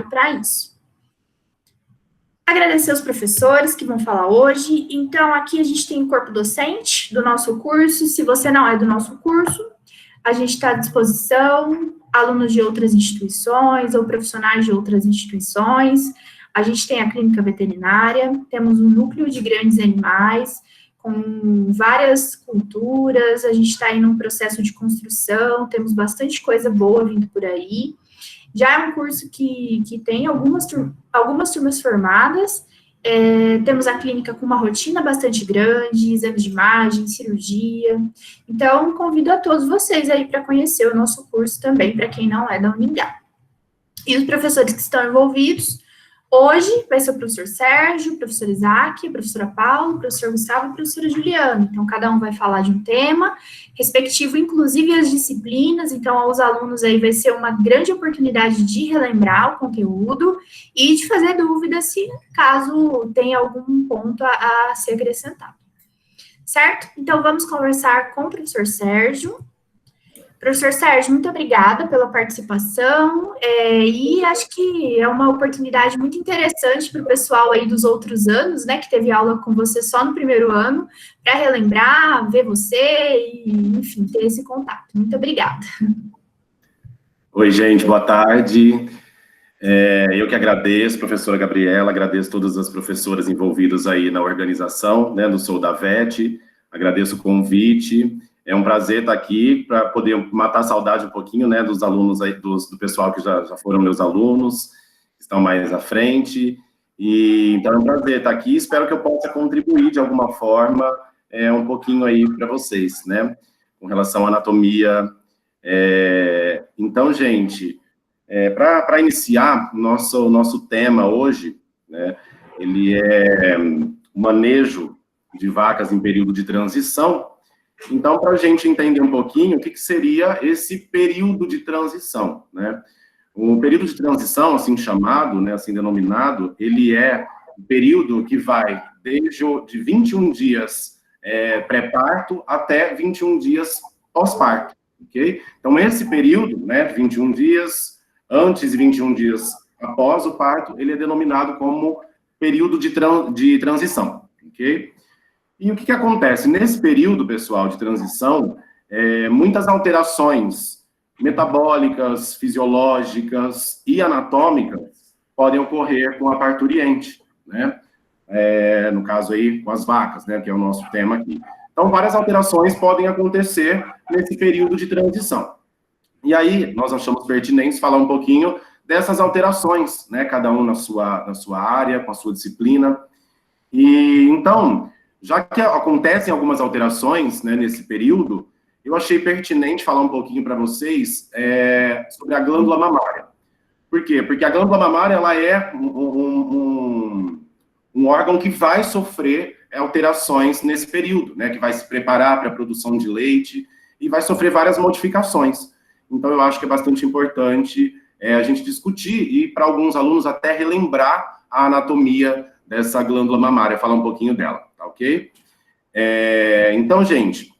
para isso. Agradecer aos professores que vão falar hoje. Então, aqui a gente tem o corpo docente do nosso curso. Se você não é do nosso curso, a gente está à disposição, alunos de outras instituições ou profissionais de outras instituições. A gente tem a clínica veterinária, temos um núcleo de grandes animais, com várias culturas, a gente está aí num processo de construção, temos bastante coisa boa vindo por aí. Já é um curso que tem algumas turmas formadas, temos a clínica com uma rotina bastante grande, exames de imagem, cirurgia. Então, convido a todos vocês aí para conhecer o nosso curso também, para quem não é da Uningá. E os professores que estão envolvidos, hoje vai ser o professor Sérgio, o professor Isaac, a professora Paula, o professor Gustavo e a professora Juliana. Então, cada um vai falar de um tema, respectivo, inclusive as disciplinas. Então, aos alunos aí vai ser uma grande oportunidade de relembrar o conteúdo e de fazer dúvidas se, caso tenha algum ponto a ser acrescentado. Certo? Então, vamos conversar com o professor Sérgio. Professor Sérgio, muito obrigada pela participação, e acho que é uma oportunidade muito interessante para o pessoal aí dos outros anos, né, que teve aula com você só no primeiro ano, para relembrar, ver você e, enfim, ter esse contato. Muito obrigada. Oi, gente, boa tarde. Eu que agradeço, professora Gabriela, agradeço todas as professoras envolvidas aí na organização, né, do Sou da VET, agradeço o convite. É um prazer estar aqui para poder matar a saudade um pouquinho, né, dos alunos aí, do pessoal que já foram meus alunos, que estão mais à frente. E então é um prazer estar aqui. Espero que eu possa contribuir de alguma forma um pouquinho aí para vocês, né, com relação à anatomia. Então, gente, para iniciar nosso tema hoje, né, ele é o manejo de vacas em período de transição. Então, para a gente entender um pouquinho, o que seria esse período de transição, né? O período de transição, assim chamado, né, assim denominado, ele é um período que vai de 21 dias pré-parto até 21 dias pós-parto, ok? Então, esse período, né, 21 dias antes e 21 dias após o parto, ele é denominado como período de transição, ok? E o que acontece? Nesse período, pessoal, de transição, muitas alterações metabólicas, fisiológicas e anatômicas podem ocorrer com a parturiente, né? No caso aí, com as vacas, né, que é o nosso tema aqui. Então, várias alterações podem acontecer nesse período de transição. E aí, nós achamos pertinente falar um pouquinho dessas alterações, né, cada um na sua área, com a sua disciplina. E, então, já que acontecem algumas alterações, né, nesse período, eu achei pertinente falar um pouquinho para vocês sobre a glândula mamária. Por quê? Porque a glândula mamária ela é um órgão que vai sofrer alterações nesse período, né, que vai se preparar para a produção de leite e vai sofrer várias modificações. Então, eu acho que é bastante importante a gente discutir e, para alguns alunos, até relembrar a anatomia dessa glândula mamária, falar um pouquinho dela, tá ok? Então, gente,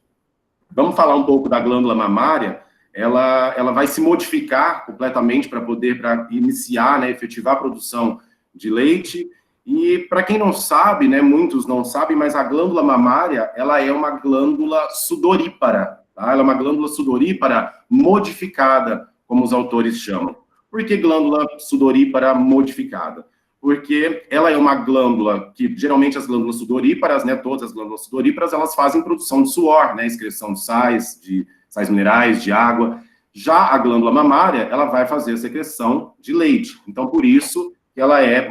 vamos falar um pouco da glândula mamária. Ela vai se modificar completamente para iniciar, né, efetivar a produção de leite. E, para quem não sabe, né, muitos não sabem, mas a glândula mamária, ela é uma glândula sudorípara, tá? Ela é uma glândula sudorípara modificada, como os autores chamam. Por que glândula sudorípara modificada? Porque ela é uma glândula que, geralmente, as glândulas sudoríparas, né, todas as glândulas sudoríparas, elas fazem produção de suor, né, excreção de sais minerais, de água. Já a glândula mamária, ela vai fazer a secreção de leite. Então, por isso, ela é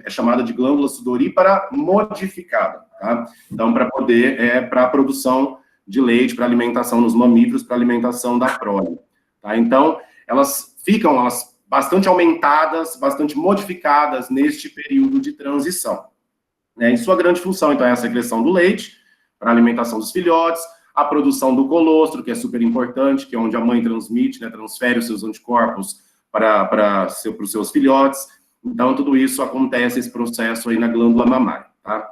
chamada de glândula sudorípara modificada, tá? Então, para a produção de leite, para alimentação nos mamíferos, para alimentação da prole, tá? Então, elas ficam bastante aumentadas, bastante modificadas neste período de transição. Em sua grande função, então, é a secreção do leite, para a alimentação dos filhotes, a produção do colostro, que é super importante, que é onde a mãe transmite, né, transfere os seus anticorpos para os seus filhotes. Então, tudo isso acontece, esse processo aí na glândula mamária, tá?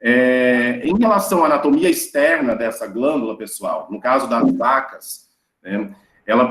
Em relação à anatomia externa dessa glândula, pessoal, no caso das vacas, né, ela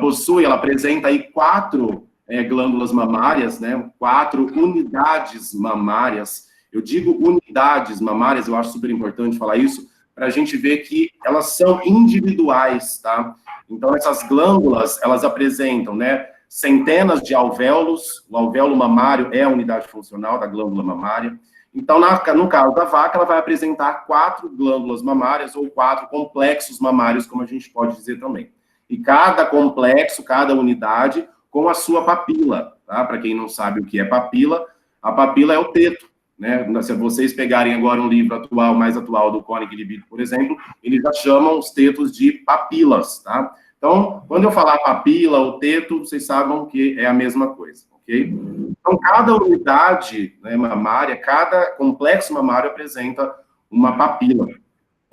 apresenta aí 4 glândulas mamárias, né? 4 unidades mamárias. Eu digo unidades mamárias, eu acho super importante falar isso, para a gente ver que elas são individuais, tá? Então, essas glândulas, elas apresentam, né, centenas de alvéolos. O alvéolo mamário é a unidade funcional da glândula mamária. Então, no caso da vaca, ela vai apresentar 4 glândulas mamárias ou 4 complexos mamários, como a gente pode dizer também. E cada complexo, cada unidade, com a sua papila, tá? Para quem não sabe o que é papila, a papila é o teto, né? Se vocês pegarem agora um livro atual, mais atual, do Koenig e Libby, por exemplo, eles já chamam os tetos de papilas, tá? Então, quando eu falar papila ou teto, vocês sabem que é a mesma coisa, ok? Então, cada unidade, né, mamária, cada complexo mamário apresenta uma papila.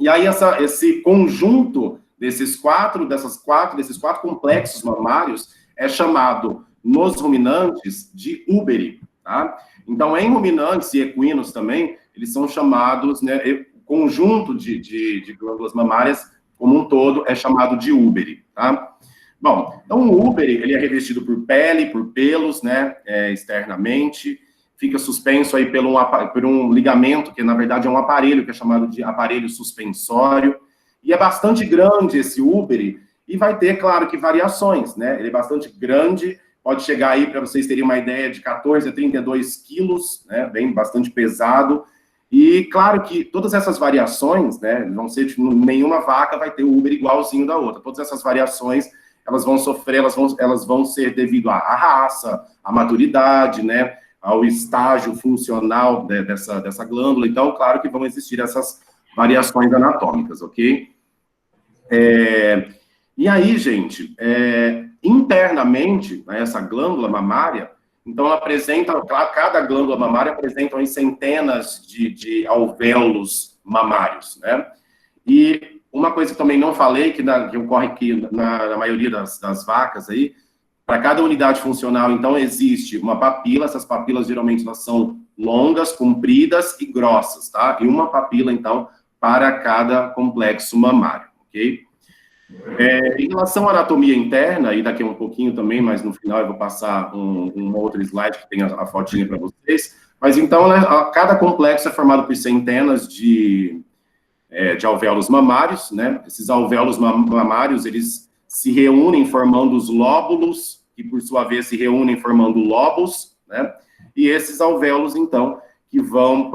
E aí, esse conjunto desses quatro complexos mamários é chamado, nos ruminantes, de úbere, tá? Então, em ruminantes e equinos também, eles são chamados, né, conjunto de glândulas mamárias como um todo é chamado de úbere, tá? Bom, então o úbere, ele é revestido por pele, por pelos, né, externamente, fica suspenso aí por um ligamento, que na verdade é um aparelho, que é chamado de aparelho suspensório, e é bastante grande esse úbere, e vai ter, claro, que variações, né? Ele é bastante grande, pode chegar aí, para vocês terem uma ideia, de 14 a 32 quilos, né? Bastante pesado. E, claro, que todas essas variações, né? Vão ser, tipo, nenhuma vaca vai ter o úbere igualzinho da outra. Todas essas variações, elas vão sofrer, elas vão ser devido à raça, à maturidade, né? Ao estágio funcional dessa glândula. Então, claro que vão existir essas variações anatômicas, ok? E aí, gente, internamente, né, essa glândula mamária, então ela apresenta, cada glândula mamária apresenta aí centenas de alvéolos mamários, né? E uma coisa que também não falei, que ocorre aqui na maioria das vacas aí, para cada unidade funcional, então, existe uma papila. Essas papilas, geralmente, elas são longas, compridas e grossas, tá? E uma papila, então, para cada complexo mamário, ok? Em relação à anatomia interna, e daqui a um pouquinho também, mas no final eu vou passar um outro slide que tem a fotinha para vocês. Mas então, né, cada complexo é formado por centenas de alvéolos mamários, né? Esses alvéolos mamários, eles se reúnem formando os lóbulos, que por sua vez se reúnem formando lobos, né? E esses alvéolos, então, que vão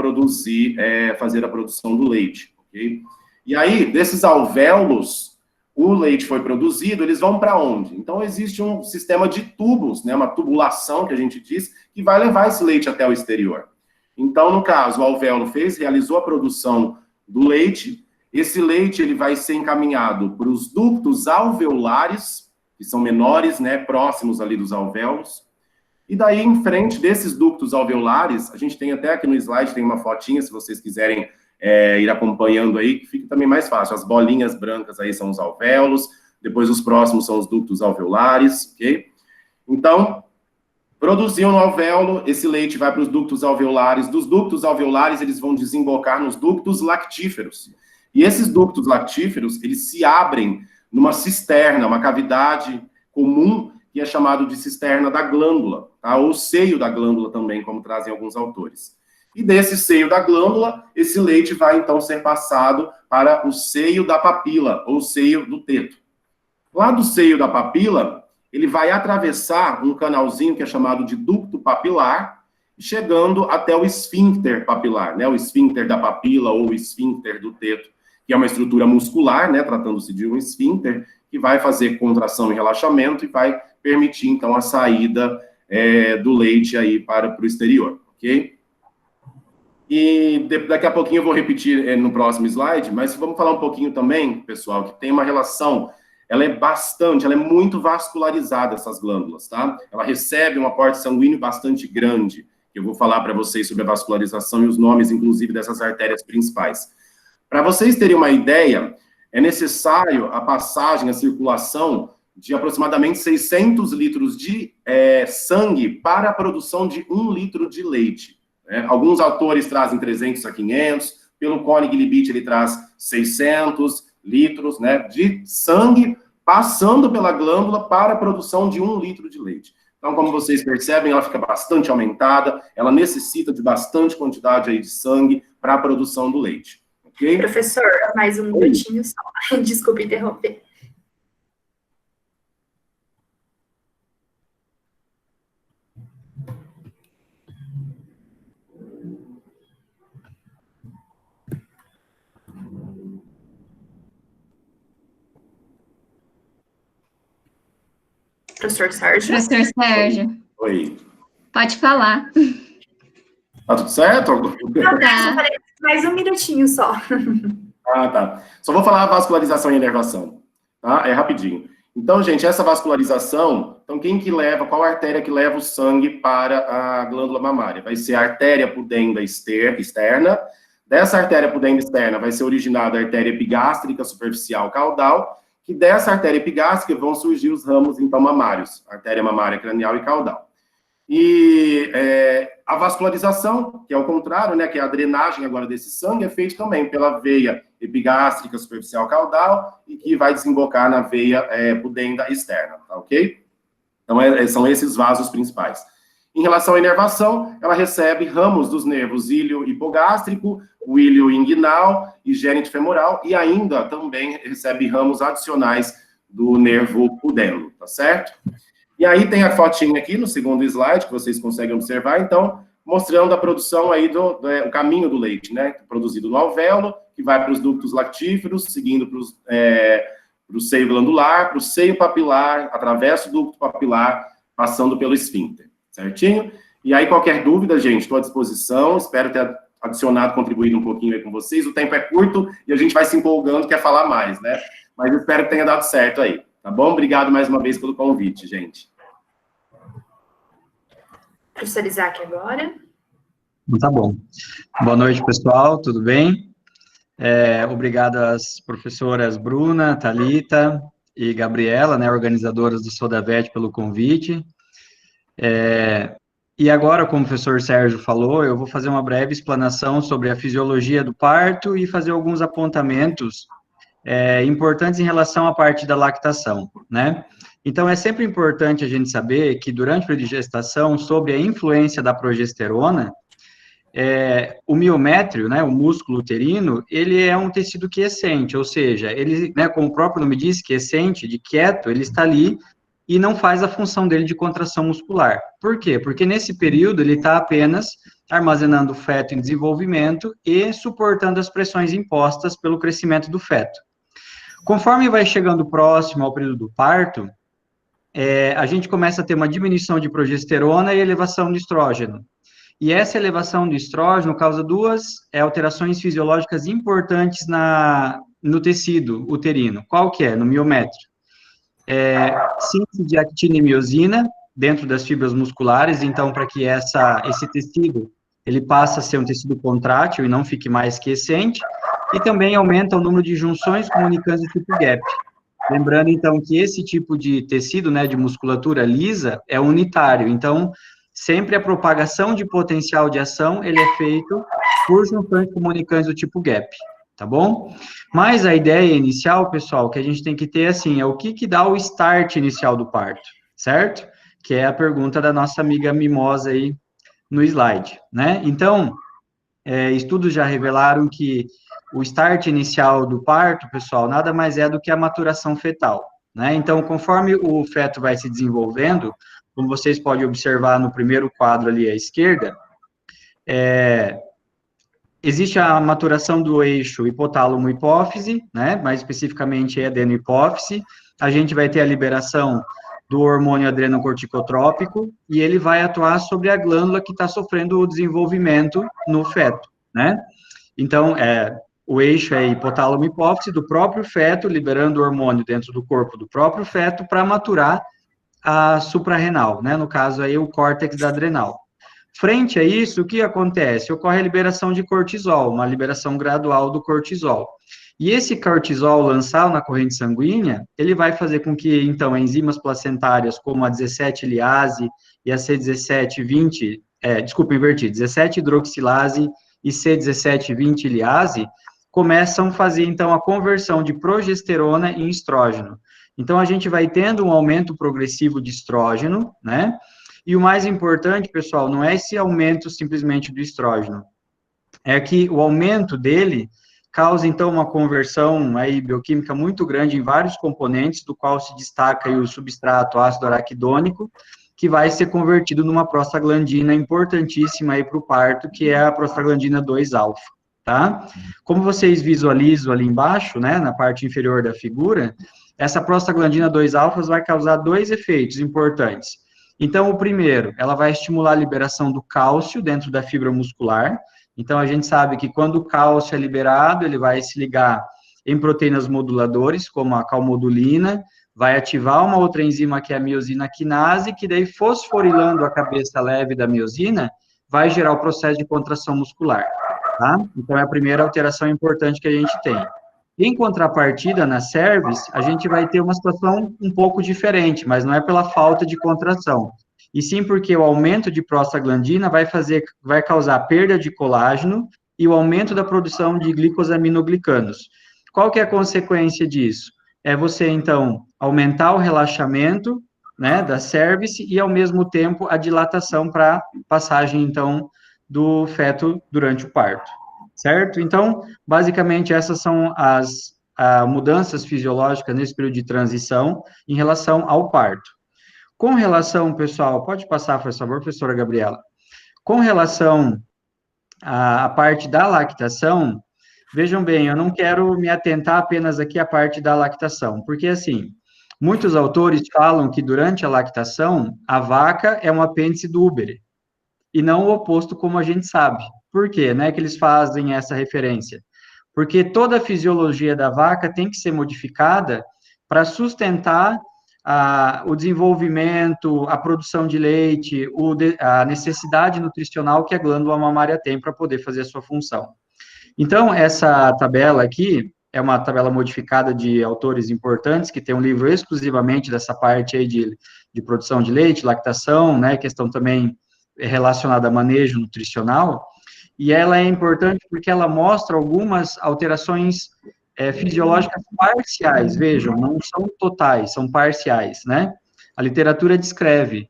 fazer a produção do leite, ok? E aí, desses alvéolos, o leite foi produzido, eles vão para onde? Então, existe um sistema de tubos, né, uma tubulação, que a gente diz, que vai levar esse leite até o exterior. Então, no caso, o alvéolo realizou a produção do leite. Esse leite, ele vai ser encaminhado para os ductos alveolares, que são menores, né, próximos ali dos alvéolos. E daí, em frente desses ductos alveolares, a gente tem até aqui no slide, tem uma fotinha, se vocês quiserem ir acompanhando aí, que fica também mais fácil. As bolinhas brancas aí são os alvéolos, depois os próximos são os ductos alveolares, ok? Então, produziu no alvéolo, esse leite vai para os ductos alveolares. Dos ductos alveolares, eles vão desembocar nos ductos lactíferos. E esses ductos lactíferos, eles se abrem numa cisterna, uma cavidade comum, que é chamado de cisterna da glândula, tá? Ou seio da glândula também, como trazem alguns autores. E desse seio da glândula, esse leite vai, então, ser passado para o seio da papila, ou seio do teto. Lá do seio da papila, ele vai atravessar um canalzinho que é chamado de ducto papilar, chegando até o esfíncter papilar, né? O esfíncter da papila ou o esfíncter do teto, que é uma estrutura muscular, né? Tratando-se de um esfíncter, que vai fazer contração e relaxamento e vai permitir, então, a saída do leite aí para o exterior, ok? E daqui a pouquinho eu vou repetir no próximo slide, mas vamos falar um pouquinho também, pessoal, que tem uma relação, ela é muito vascularizada, essas glândulas, tá? Ela recebe um aporte sanguíneo bastante grande, que eu vou falar para vocês sobre a vascularização e os nomes, inclusive, dessas artérias principais. Para vocês terem uma ideia, é necessário a passagem, a circulação de aproximadamente 600 litros de sangue para a produção de 1 litro de leite. Alguns autores trazem 300 a 500, pelo Koenig e Libby ele traz 600 litros, né, de sangue passando pela glândula para a produção de 1 litro de leite. Então, como vocês percebem, ela fica bastante aumentada, ela necessita de bastante quantidade aí de sangue para a produção do leite, ok? Professor, mais um minutinho só. Desculpe interromper. Professor Sérgio. Professor Sérgio. Oi. Pode falar. Tá tudo certo? Não, mais um minutinho só. Ah, tá. Só vou falar a vascularização e inervação, tá? É rapidinho. Então, gente, essa vascularização, então quem que leva, qual a artéria que leva o sangue para a glândula mamária? Vai ser a artéria pudenda externa. Dessa artéria pudenda externa vai ser originada a artéria epigástrica superficial caudal, que dessa artéria epigástrica vão surgir os ramos, então, mamários, artéria mamária cranial e caudal. E a vascularização, que é o contrário, né, que é a drenagem agora desse sangue, é feita também pela veia epigástrica superficial caudal e que vai desembocar na veia pudenda externa, tá ok? Então, são esses vasos principais. Em relação à inervação, ela recebe ramos dos nervos ilho hipogástrico, o ilho inguinal e gênito femoral, e ainda também recebe ramos adicionais do nervo pudendo, tá certo? E aí tem a fotinha aqui no segundo slide, que vocês conseguem observar, então, mostrando a produção aí o caminho do leite, né? Produzido no alvéolo, que vai para os ductos lactíferos, seguindo para o seio glandular, para o seio papilar, através do ducto papilar, passando pelo esfíncter, certinho? E aí, qualquer dúvida, gente, estou à disposição, espero ter adicionado, contribuído um pouquinho aí com vocês, o tempo é curto e a gente vai se empolgando, quer falar mais, né? Mas eu espero que tenha dado certo aí. Tá bom? Obrigado mais uma vez pelo convite, gente. Professor Isaac agora. Tá bom. Boa noite, pessoal, tudo bem? Obrigado às professoras Bruna, Thalita e Gabriela, né, organizadoras do Sodavet, pelo convite. E agora, como o professor Sérgio falou, eu vou fazer uma breve explanação sobre a fisiologia do parto e fazer alguns apontamentos importantes em relação à parte da lactação, né? Então, é sempre importante a gente saber que, durante o período de gestação, sobre a influência da progesterona, o miométrio, né, o músculo uterino, ele é um tecido quiescente, ou seja, ele, né, como o próprio nome diz, quiescente, de quieto, ele está ali e não faz a função dele de contração muscular. Por quê? Porque nesse período ele está apenas armazenando o feto em desenvolvimento e suportando as pressões impostas pelo crescimento do feto. Conforme vai chegando próximo ao período do parto, a gente começa a ter uma diminuição de progesterona e elevação de estrógeno. E essa elevação do estrógeno causa duas alterações fisiológicas importantes no tecido uterino. Qual que é? No miométrio. Síntese de actina e miosina dentro das fibras musculares, então, para que esse tecido ele passa a ser um tecido contrátil e não fique mais quiescente, e também aumenta o número de junções comunicantes do tipo gap. Lembrando, então, que esse tipo de tecido, né, de musculatura lisa, é unitário, então, sempre a propagação de potencial de ação, ele é feito por junções comunicantes do tipo gap, tá bom? Mas a ideia inicial, pessoal, que a gente tem que ter, assim, é o que dá o start inicial do parto, certo? Que é a pergunta da nossa amiga Mimosa aí no slide, né? Então, estudos já revelaram que o start inicial do parto, pessoal, nada mais é do que a maturação fetal, né? Então, conforme o feto vai se desenvolvendo, como vocês podem observar no primeiro quadro ali à esquerda, existe a maturação do eixo hipotálamo-hipófise, né? Mais especificamente adeno-hipófise. A gente vai ter a liberação do hormônio adrenocorticotrópico e ele vai atuar sobre a glândula que está sofrendo o desenvolvimento no feto, né? Então, o eixo é hipotálamo-hipófise do próprio feto, liberando o hormônio dentro do corpo do próprio feto para maturar a suprarrenal, né? No caso aí, o córtex da adrenal. Frente a isso, o que acontece? Ocorre a liberação de cortisol, uma liberação gradual do cortisol. E esse cortisol lançado na corrente sanguínea, ele vai fazer com que, então, enzimas placentárias como a 17-liase e a C17-20, 17-hidroxilase e C17-20-liase, começam a fazer, então, a conversão de progesterona em estrógeno. Então, a gente vai tendo um aumento progressivo de estrógeno, né? E o mais importante, pessoal, não é esse aumento simplesmente do estrógeno, é que o aumento dele causa, então, uma conversão aí bioquímica muito grande em vários componentes, do qual se destaca aí o substrato ácido araquidônico, que vai ser convertido numa prostaglandina importantíssima aí para o parto, que é a prostaglandina 2-alfa, tá? Como vocês visualizam ali embaixo, né, na parte inferior da figura, essa prostaglandina 2-alfa vai causar dois efeitos importantes. Então, o primeiro, ela vai estimular a liberação do cálcio dentro da fibra muscular. Então, a gente sabe que quando o cálcio é liberado, ele vai se ligar em proteínas moduladores, como a calmodulina, vai ativar uma outra enzima que é a miosina quinase, que daí, fosforilando a cabeça leve da miosina, vai gerar o processo de contração muscular, tá? Então, é a primeira alteração importante que a gente tem. Em contrapartida, na cervix, a gente vai ter uma situação um pouco diferente, mas não é pela falta de contração, e sim porque o aumento de prostaglandina vai causar perda de colágeno e o aumento da produção de glicosaminoglicanos. Qual que é a consequência disso? É você, então, aumentar o relaxamento, né, da cervix e, ao mesmo tempo, a dilatação para passagem, então, do feto durante o parto, certo? Então, basicamente, essas são as mudanças fisiológicas nesse período de transição em relação ao parto. Com relação, pessoal, pode passar, por favor, professora Gabriela. Com relação à parte da lactação, vejam bem, eu não quero me atentar apenas aqui à parte da lactação, porque, assim, muitos autores falam que durante a lactação, a vaca é um apêndice do útero, e não o oposto, como a gente sabe. Por quê, né, que eles fazem essa referência? Porque toda a fisiologia da vaca tem que ser modificada para sustentar o desenvolvimento, a produção de leite, a necessidade nutricional que a glândula mamária tem para poder fazer a sua função. Então, essa tabela aqui é uma tabela modificada de autores importantes, que tem um livro exclusivamente dessa parte aí de produção de leite, lactação, né, questão também relacionada a manejo nutricional, e ela é importante porque ela mostra algumas alterações fisiológicas parciais, vejam, não são totais, são parciais, né? A literatura descreve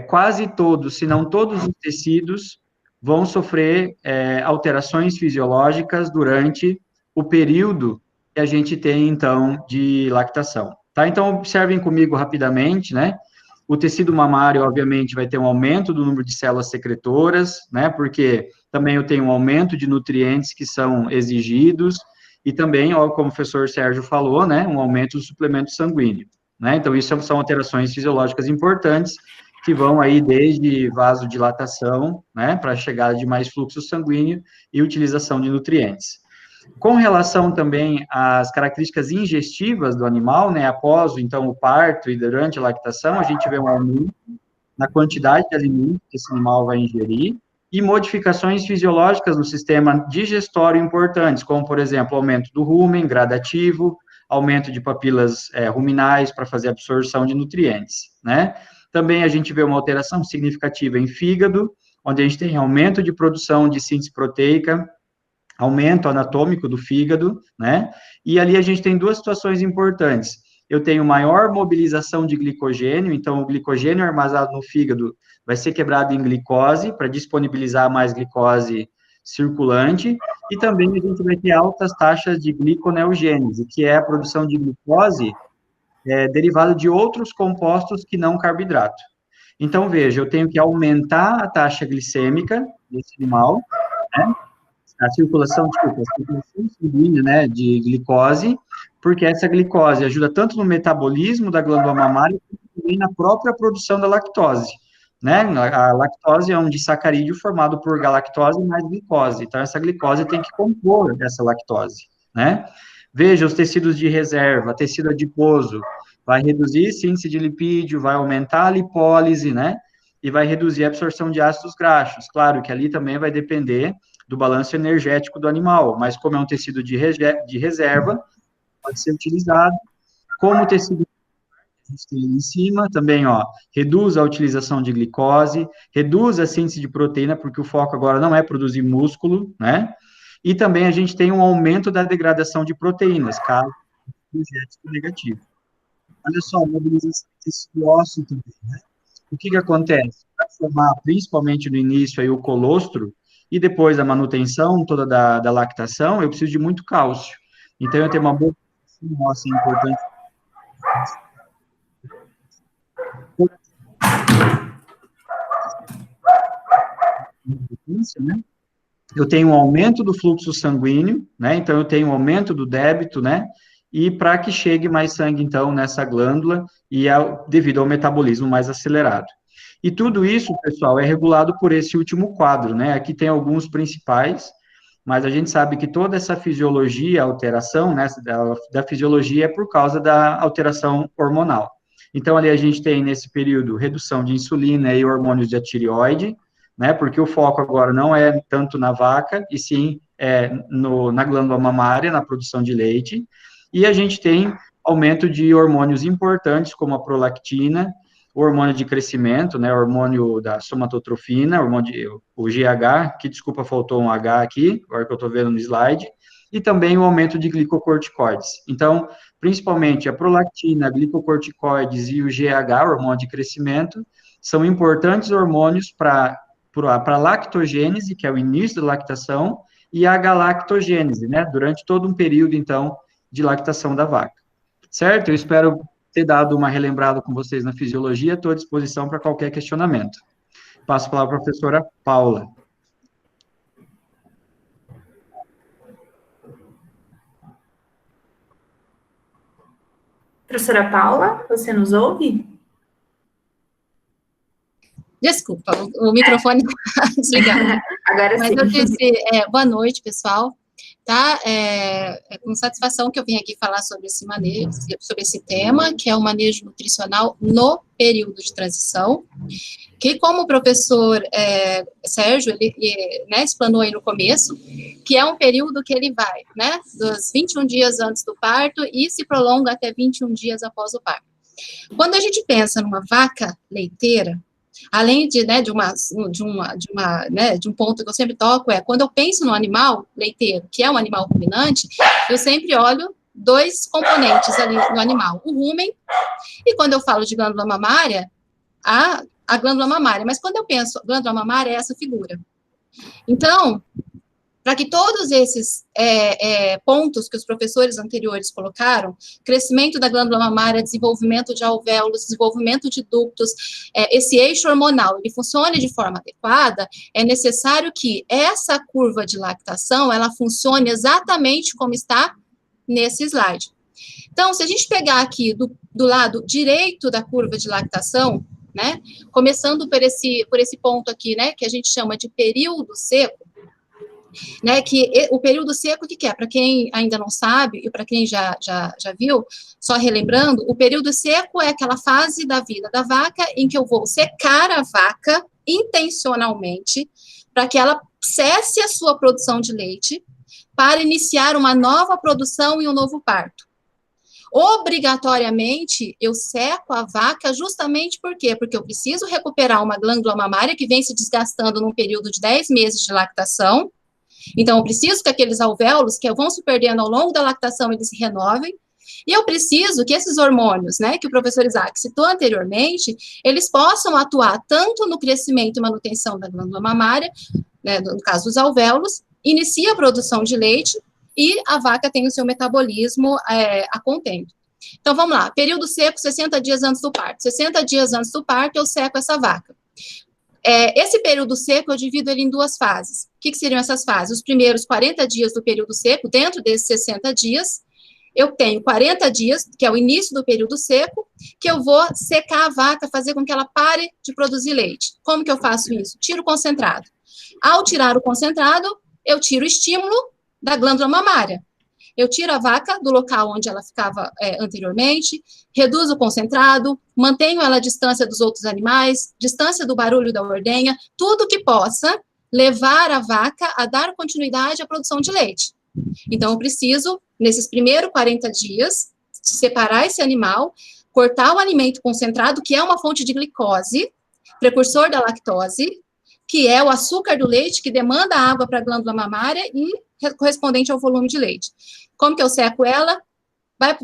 quase todos, se não todos os tecidos vão sofrer alterações fisiológicas durante o período que a gente tem, então, de lactação, tá? Então, observem comigo rapidamente, né? O tecido mamário, obviamente, vai ter um aumento do número de células secretoras, né? Porque também eu tenho um aumento de nutrientes que são exigidos, e também, ó, como o professor Sérgio falou, né, um aumento do suplemento sanguíneo, né, então isso são alterações fisiológicas importantes, que vão aí desde vasodilatação, né, para a chegada de mais fluxo sanguíneo e utilização de nutrientes. Com relação também às características ingestivas do animal, né, após, então, o parto e durante a lactação, a gente vê um aumento na quantidade de alimentos que esse animal vai ingerir, e modificações fisiológicas no sistema digestório importantes, como, por exemplo, aumento do rumen gradativo, aumento de papilas ruminais para fazer absorção de nutrientes, né? Também a gente vê uma alteração significativa em fígado, onde a gente tem aumento de produção de síntese proteica, aumento anatômico do fígado, né? E ali a gente tem duas situações importantes. Eu tenho maior mobilização de glicogênio, então o glicogênio armazenado no fígado vai ser quebrado em glicose, para disponibilizar mais glicose circulante, e também a gente vai ter altas taxas de gliconeogênese, que é a produção de glicose derivada de outros compostos que não carboidrato. Então, veja, eu tenho que aumentar a taxa glicêmica desse animal, né? A circulação sanguínea, né, de glicose, porque essa glicose ajuda tanto no metabolismo da glândula mamária, como também na própria produção da lactose, né? A lactose é um disacarídeo formado por galactose mais glicose, então essa glicose tem que compor essa lactose, né? Veja, os tecidos de reserva, tecido adiposo, vai reduzir síntese de lipídio, vai aumentar a lipólise, né? E vai reduzir a absorção de ácidos graxos. Claro que ali também vai depender do balanço energético do animal, mas como é um tecido de reserva, pode ser utilizado. Como tecido que a gente tem ali em cima, também, ó, reduz a utilização de glicose, reduz a síntese de proteína, porque o foco agora não é produzir músculo, né? E também a gente tem um aumento da degradação de proteínas, caso energético negativo. olha só, mobilização do ósseo também, né? O que acontece? Para formar, principalmente no início, aí, o colostro, e depois a manutenção toda da lactação, eu preciso de muito cálcio. Então, eu tenho uma boa óssea importante. Né? Eu tenho um aumento do fluxo sanguíneo, né? Então, eu tenho um aumento do débito, né? E para que chegue mais sangue, então, nessa glândula, e devido ao metabolismo mais acelerado. E tudo isso, pessoal, é regulado por esse último quadro, né? Aqui tem alguns principais, mas a gente sabe que toda essa fisiologia, alteração, né, da fisiologia é por causa da alteração hormonal. Então, ali a gente tem, nesse período, redução de insulina e hormônios de tireoide, né, porque o foco agora não é tanto na vaca, e sim na glândula mamária, na produção de leite, e a gente tem aumento de hormônios importantes, como a prolactina, o hormônio de crescimento, né, o hormônio da somatotrofina, o GH, que, desculpa, faltou um H aqui, agora que eu estou vendo no slide, e também o aumento de glicocorticoides. Então, principalmente a prolactina, glicocorticoides e o GH, o hormônio de crescimento, são importantes hormônios para a lactogênese, que é o início da lactação, e a galactogênese, né, durante todo um período, então, de lactação da vaca. Certo? Eu espero ter dado uma relembrada com vocês na fisiologia, estou à disposição para qualquer questionamento. Passo a palavra para a professora Paula. Professora Paula, você nos ouve? Desculpa, o microfone desligado. Agora Mas sim. eu disse, boa noite, pessoal. Tá? É com satisfação que eu vim aqui falar sobre esse manejo, sobre esse tema, que é o manejo nutricional no período de transição, que, como o professor Sérgio, ele né, explanou aí no começo, que é um período que ele vai, né, dos 21 dias antes do parto e se prolonga até 21 dias após o parto. Quando a gente pensa numa vaca leiteira, além de um ponto que eu sempre toco, quando eu penso no animal leiteiro, que é um animal ruminante, eu sempre olho dois componentes ali no animal, o rumen, e quando eu falo de glândula mamária, a glândula mamária, mas quando eu penso glândula mamária, é essa figura. Então, para que todos esses pontos que os professores anteriores colocaram, crescimento da glândula mamária, desenvolvimento de alvéolos, desenvolvimento de ductos, esse eixo hormonal, ele funcione de forma adequada, é necessário que essa curva de lactação, ela funcione exatamente como está nesse slide. Então, se a gente pegar aqui do lado direito da curva de lactação, né, começando por esse ponto aqui, né, que a gente chama de período seco, né, que o período seco, o que é? Para quem ainda não sabe, e para quem já viu, só relembrando, o período seco é aquela fase da vida da vaca em que eu vou secar a vaca intencionalmente, para que ela cesse a sua produção de leite, para iniciar uma nova produção e um novo parto. Obrigatoriamente, eu seco a vaca justamente por quê? Porque eu preciso recuperar uma glândula mamária que vem se desgastando num período de 10 meses de lactação. Então, eu preciso que aqueles alvéolos que vão se perdendo ao longo da lactação, eles se renovem, e eu preciso que esses hormônios, né, que o professor Isaac citou anteriormente, eles possam atuar tanto no crescimento e manutenção da glândula mamária, né, no caso dos alvéolos, inicia a produção de leite, e a vaca tem o seu metabolismo a contento. Então, vamos lá, período seco, 60 dias antes do parto. 60 dias antes do parto, eu seco essa vaca. Esse período seco, eu divido ele em duas fases. O que seriam essas fases? Os primeiros 40 dias do período seco, dentro desses 60 dias, eu tenho 40 dias, que é o início do período seco, que eu vou secar a vaca, fazer com que ela pare de produzir leite. Como que eu faço isso? Tiro o concentrado. Ao tirar o concentrado, eu tiro o estímulo da glândula mamária. Eu tiro a vaca do local onde ela ficava anteriormente, reduzo o concentrado, mantenho ela à distância dos outros animais, distância do barulho da ordenha, tudo que possa levar a vaca a dar continuidade à produção de leite. Então, eu preciso, nesses primeiros 40 dias, separar esse animal, cortar o alimento concentrado, que é uma fonte de glicose, precursor da lactose, que é o açúcar do leite, que demanda água para a glândula mamária e correspondente ao volume de leite. Como que eu seco ela? vai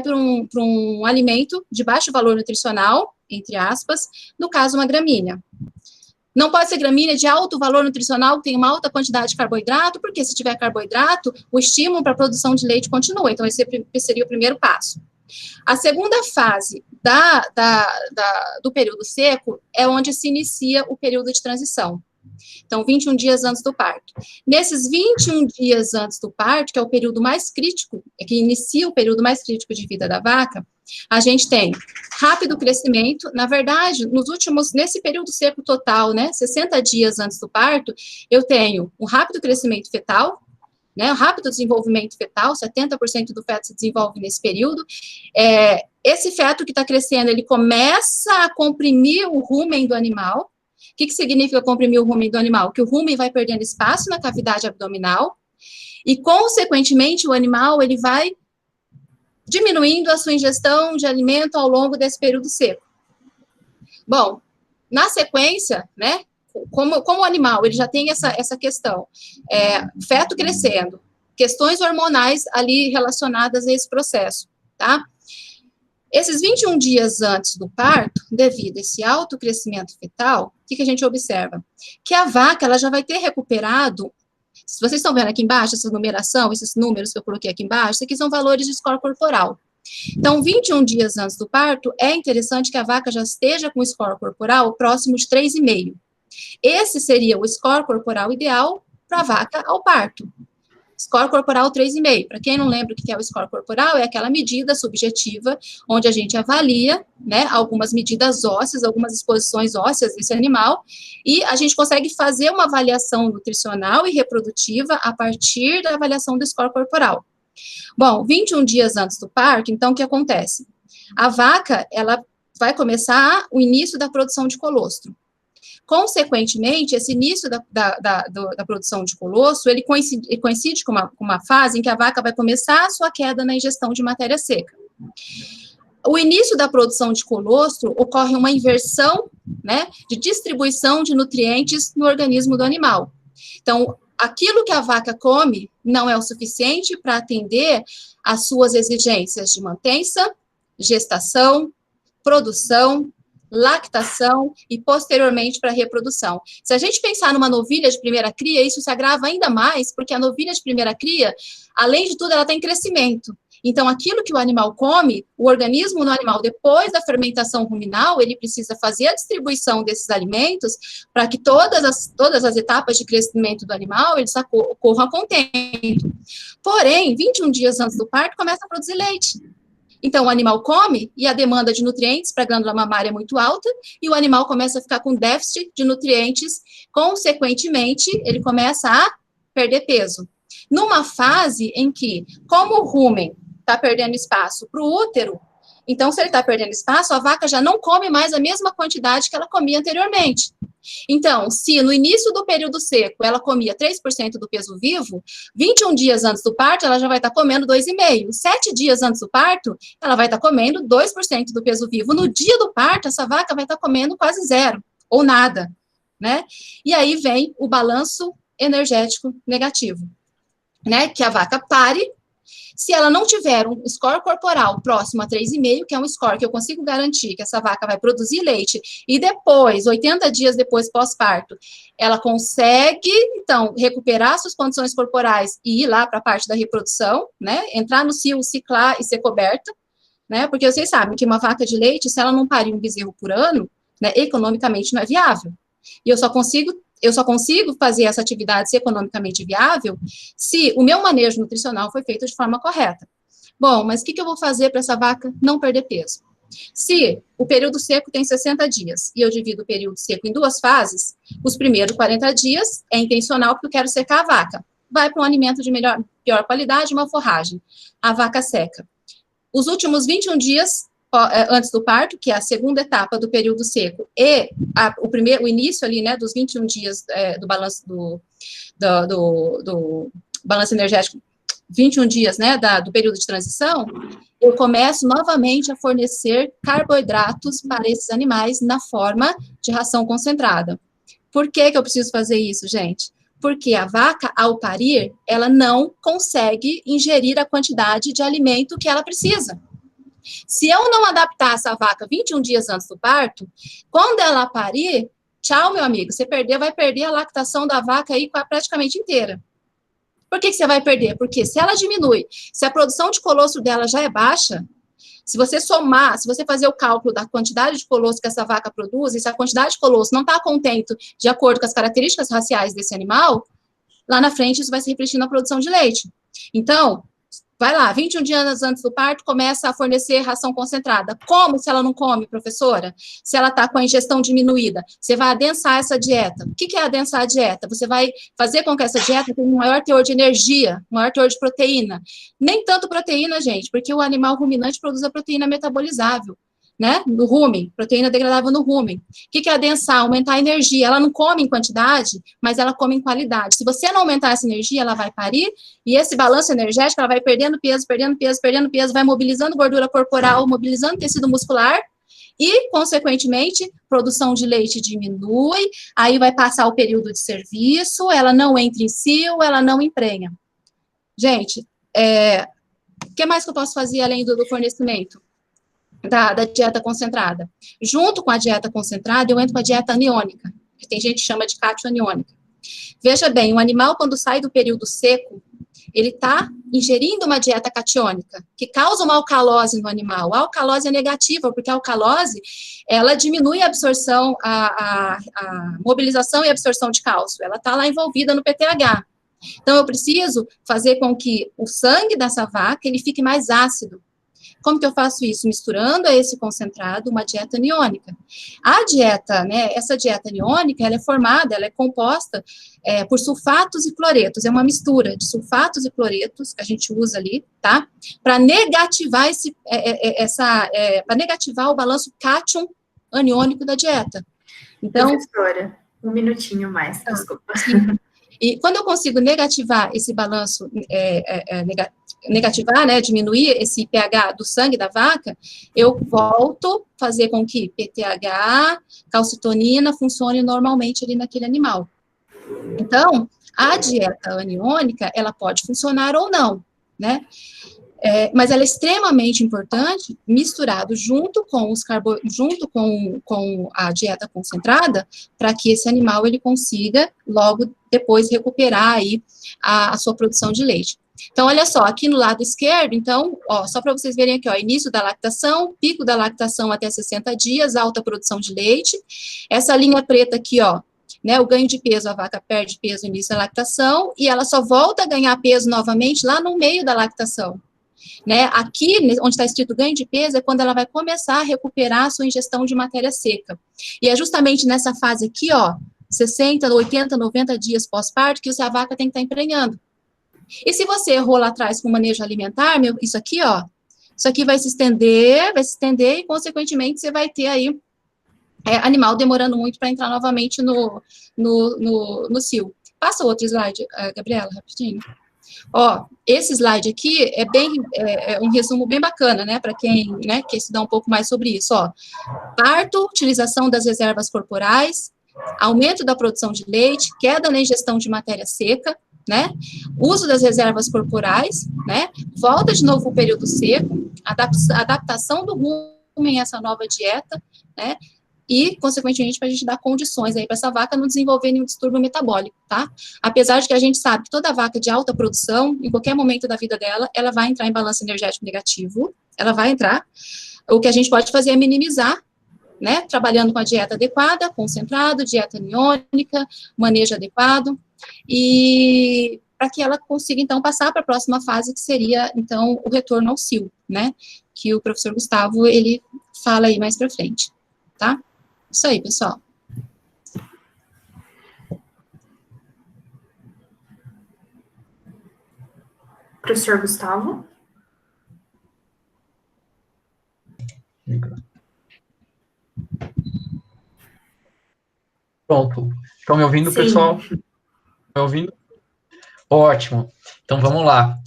para um alimento de baixo valor nutricional, entre aspas, no caso, uma gramínea. Não pode ser gramínea de alto valor nutricional, que tem uma alta quantidade de carboidrato, porque se tiver carboidrato, o estímulo para a produção de leite continua. Então, esse seria o primeiro passo. A segunda fase do período seco é onde se inicia o período de transição. Então, 21 dias antes do parto. Nesses 21 dias antes do parto, que é o período mais crítico, que inicia o período mais crítico de vida da vaca, a gente tem rápido crescimento. Na verdade, nesse período seco total, né, 60 dias antes do parto, eu tenho um rápido crescimento fetal, né, um rápido desenvolvimento fetal, 70% do feto se desenvolve nesse período. Esse feto que está crescendo, ele começa a comprimir o rumen do animal. O que significa comprimir o rumen do animal? Que o rumen vai perdendo espaço na cavidade abdominal e, consequentemente, o animal ele vai diminuindo a sua ingestão de alimento ao longo desse período seco. Bom, na sequência, né, como o animal ele já tem essa questão, feto crescendo, questões hormonais ali relacionadas a esse processo, tá? Esses 21 dias antes do parto, devido a esse alto crescimento fetal, o que a gente observa? Que a vaca, ela já vai ter recuperado, se vocês estão vendo aqui embaixo, essa numeração, esses números que eu coloquei aqui embaixo, isso aqui são valores de score corporal. Então, 21 dias antes do parto, é interessante que a vaca já esteja com o score corporal próximo de 3,5. Esse seria o score corporal ideal para a vaca ao parto. Score corporal 3,5. Para quem não lembra o que é o score corporal, é aquela medida subjetiva, onde a gente avalia, né, algumas medidas ósseas, algumas exposições ósseas desse animal, e a gente consegue fazer uma avaliação nutricional e reprodutiva a partir da avaliação do score corporal. Bom, 21 dias antes do parto, então, o que acontece? A vaca, ela vai começar o início da produção de colostro. Consequentemente, esse início da produção de colostro, ele coincide com uma fase em que a vaca vai começar a sua queda na ingestão de matéria seca. O início da produção de colostro ocorre uma inversão, né, de distribuição de nutrientes no organismo do animal. Então, aquilo que a vaca come não é o suficiente para atender às suas exigências de mantença, gestação, produção, lactação e, posteriormente, para a reprodução. Se a gente pensar numa novilha de primeira cria, isso se agrava ainda mais, porque a novilha de primeira cria, além de tudo, ela tem crescimento. Então, aquilo que o animal come, o organismo do animal, depois da fermentação ruminal, ele precisa fazer a distribuição desses alimentos para que todas as etapas de crescimento do animal, eles ocorram a contento. Porém, 21 dias antes do parto, começa a produzir leite. Então, o animal come e a demanda de nutrientes para a glândula mamária é muito alta e o animal começa a ficar com déficit de nutrientes, consequentemente, ele começa a perder peso. Numa fase em que, como o rumen está perdendo espaço para o útero, então, se ele está perdendo espaço, a vaca já não come mais a mesma quantidade que ela comia anteriormente. Então, se no início do período seco ela comia 3% do peso vivo, 21 dias antes do parto ela já vai estar comendo 2,5%. 7 dias antes do parto, ela vai estar comendo 2% do peso vivo. No dia do parto, essa vaca vai estar comendo quase zero, ou nada, né? E aí vem o balanço energético negativo, né? Que a vaca pare. Se ela não tiver um score corporal próximo a 3,5, que é um score que eu consigo garantir que essa vaca vai produzir leite, e depois, 80 dias depois pós-parto, ela consegue, então, recuperar suas condições corporais e ir lá para a parte da reprodução, né, entrar no cio, ciclar e ser coberta, né, porque vocês sabem que uma vaca de leite, se ela não parir um bezerro por ano, né, economicamente não é viável. E eu só consigo fazer essa atividade ser economicamente viável se o meu manejo nutricional foi feito de forma correta. Bom, mas o que eu vou fazer para essa vaca não perder peso? Se o período seco tem 60 dias e eu divido o período seco em 2 fases, os primeiros 40 dias é intencional porque eu quero secar a vaca. Vai para um alimento de pior qualidade, uma forragem. A vaca seca. Os últimos 21 dias antes do parto, que é a segunda etapa do período seco, e o início ali, né, dos 21 dias do balanço do balanço energético, 21 dias, né, do período de transição, eu começo novamente a fornecer carboidratos para esses animais na forma de ração concentrada. Por que eu preciso fazer isso, gente? Porque a vaca, ao parir, ela não consegue ingerir a quantidade de alimento que ela precisa. Se eu não adaptar essa vaca 21 dias antes do parto, quando ela parir, tchau, meu amigo, você vai perder a lactação da vaca aí praticamente inteira. Por que você vai perder? Porque se ela diminui, se a produção de colostro dela já é baixa, se você somar, se você fazer o cálculo da quantidade de colostro que essa vaca produz, e se a quantidade de colostro não está contente de acordo com as características raciais desse animal, lá na frente isso vai se refletir na produção de leite. Então, vai lá, 21 dias antes do parto, começa a fornecer ração concentrada. Como se ela não come, professora? Se ela está com a ingestão diminuída, você vai adensar essa dieta. O que é adensar a dieta? Você vai fazer com que essa dieta tenha um maior teor de energia, um maior teor de proteína. Nem tanto proteína, gente, porque o animal ruminante produz a proteína metabolizável, né? No rumen, proteína degradável no rumen. O que é adensar? Aumentar a energia. Ela não come em quantidade, mas ela come em qualidade. Se você não aumentar essa energia, ela vai parir, e esse balanço energético, ela vai perdendo peso, vai mobilizando gordura corporal, mobilizando tecido muscular, e, consequentemente, produção de leite diminui, aí vai passar o período de serviço, ela não entra em cio, ela não emprenha. Gente, o que mais que eu posso fazer além do fornecimento? Da dieta concentrada. Junto com a dieta concentrada, eu entro com a dieta aniônica, que tem gente que chama de catio-aniônica. Veja bem, o animal, quando sai do período seco, ele está ingerindo uma dieta catiônica, que causa uma alcalose no animal. A alcalose é negativa, porque a alcalose, ela diminui a absorção, a mobilização e absorção de cálcio. Ela está lá envolvida no PTH. Então, eu preciso fazer com que o sangue dessa vaca, ele fique mais ácido. Como que eu faço isso? Misturando a esse concentrado uma dieta aniônica. A dieta, né, essa dieta aniônica, ela é composta por sulfatos e cloretos, é uma mistura de sulfatos e cloretos que a gente usa ali, tá? Para negativar para negativar o balanço cátion aniônico da dieta. Então, professora, um minutinho mais, desculpa. E quando eu consigo negativar esse balanço, negativar, né, diminuir esse pH do sangue da vaca, eu volto a fazer com que PTH, calcitonina funcione normalmente ali naquele animal. Então, a dieta aniônica, ela pode funcionar ou não, né? Mas ela é extremamente importante, misturado junto com com a dieta concentrada, para que esse animal ele consiga logo depois recuperar aí a sua produção de leite. Então, olha só, aqui no lado esquerdo, então, ó, só para vocês verem aqui, ó, início da lactação, pico da lactação até 60 dias, alta produção de leite. Essa linha preta aqui, ó, né, o ganho de peso, a vaca perde peso no início da lactação, e ela só volta a ganhar peso novamente lá no meio da lactação. Né, aqui, onde está escrito ganho de peso, é quando ela vai começar a recuperar a sua ingestão de matéria seca. E é justamente nessa fase aqui, ó, 60, 80, 90 dias pós-parto, que a vaca tem que estar emprenhando. E se você errou lá atrás com o manejo alimentar, isso aqui, ó, isso aqui vai se estender, e, consequentemente, você vai ter aí animal demorando muito para entrar novamente no cio. Passa outro slide, Gabriela, rapidinho. Ó, esse slide aqui é um resumo bem bacana, né, para quem, né, quer estudar um pouco mais sobre isso, ó. Parto, utilização das reservas corporais, aumento da produção de leite, queda na ingestão de matéria seca, né, uso das reservas corporais, né, volta de novo para o período seco, adaptação do rumen a essa nova dieta, né, e, consequentemente, para a gente dar condições aí para essa vaca não desenvolver nenhum distúrbio metabólico, tá? Apesar de que a gente sabe que toda vaca de alta produção, em qualquer momento da vida dela, ela vai entrar em balanço energético negativo, ela vai entrar. O que a gente pode fazer é minimizar, né? Trabalhando com a dieta adequada, concentrado, dieta aniônica, manejo adequado, e para que ela consiga, então, passar para a próxima fase, que seria, então, o retorno ao cio, né? Que o professor Gustavo, ele fala aí mais para frente, tá? Isso aí, pessoal. Professor Gustavo? Pronto. Estão me ouvindo, Sim. pessoal? Estão me ouvindo? Ótimo. Então, vamos lá.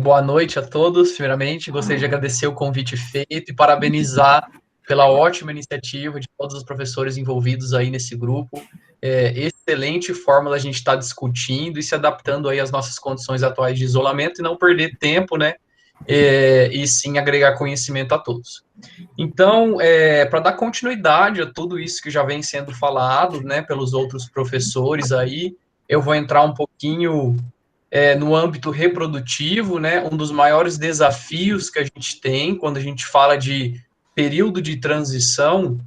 Boa noite a todos. Primeiramente, gostaria de agradecer o convite feito e parabenizar pela ótima iniciativa de todos os professores envolvidos aí nesse grupo. excelente forma da gente estar discutindo e se adaptando aí às nossas condições atuais de isolamento e não perder tempo, né, e sim agregar conhecimento a todos. Então, para dar continuidade a tudo isso que já vem sendo falado, né, pelos outros professores aí, eu vou entrar um pouquinho no âmbito reprodutivo, né, um dos maiores desafios que a gente tem quando a gente fala de período de transição.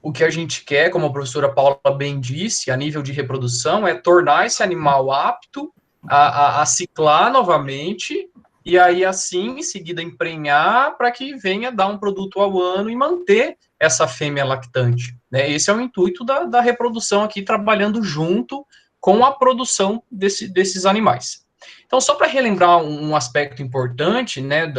O que a gente quer, como a professora Paula bem disse, a nível de reprodução, é tornar esse animal apto a ciclar novamente, e aí, assim, em seguida, emprenhar para que venha dar um produto ao ano e manter essa fêmea lactante, né? Esse é o intuito da reprodução aqui, trabalhando junto com a produção desses animais. Então, só para relembrar um aspecto importante, né,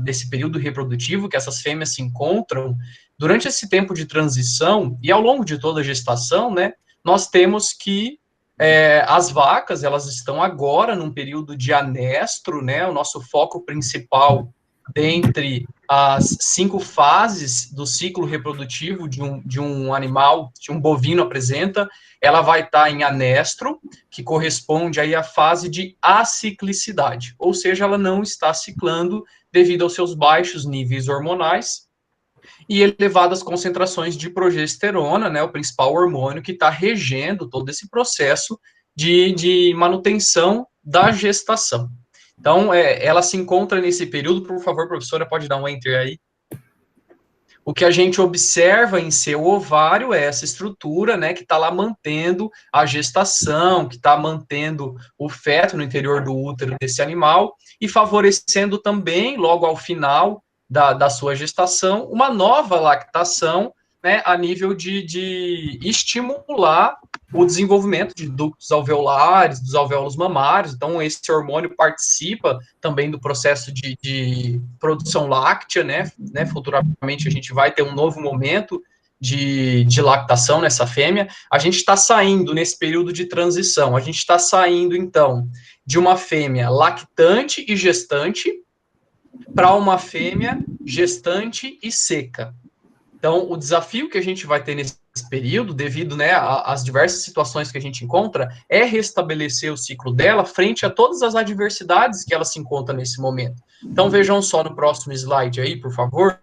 desse período reprodutivo que essas fêmeas se encontram, durante esse tempo de transição e ao longo de toda a gestação, né, nós temos que as vacas, elas estão agora num período de anestro, né, o nosso foco principal dentre as 5 fases do ciclo reprodutivo de um animal, que um bovino apresenta, ela vai estar em anestro, que corresponde aí à fase de aciclicidade, ou seja, ela não está ciclando devido aos seus baixos níveis hormonais e elevadas concentrações de progesterona, né, o principal hormônio que está regendo todo esse processo de manutenção da gestação. Então, ela se encontra nesse período, por favor, professora, pode dar um enter aí. O que a gente observa em seu ovário é essa estrutura, né, que está lá mantendo a gestação, que está mantendo o feto no interior do útero desse animal e favorecendo também, logo ao final da sua gestação, uma nova lactação, né, a nível de estimular o desenvolvimento de ductos alveolares, dos alvéolos mamários. Então, esse hormônio participa também do processo de produção láctea, né? Futuramente a gente vai ter um novo momento de lactação nessa fêmea. A gente está saindo nesse período de transição, a gente está saindo, então, de uma fêmea lactante e gestante para uma fêmea gestante e seca. Então, o desafio que a gente vai ter nesse período, devido, né, às diversas situações que a gente encontra, é restabelecer o ciclo dela frente a todas as adversidades que ela se encontra nesse momento. Então, vejam só no próximo slide aí, por favor,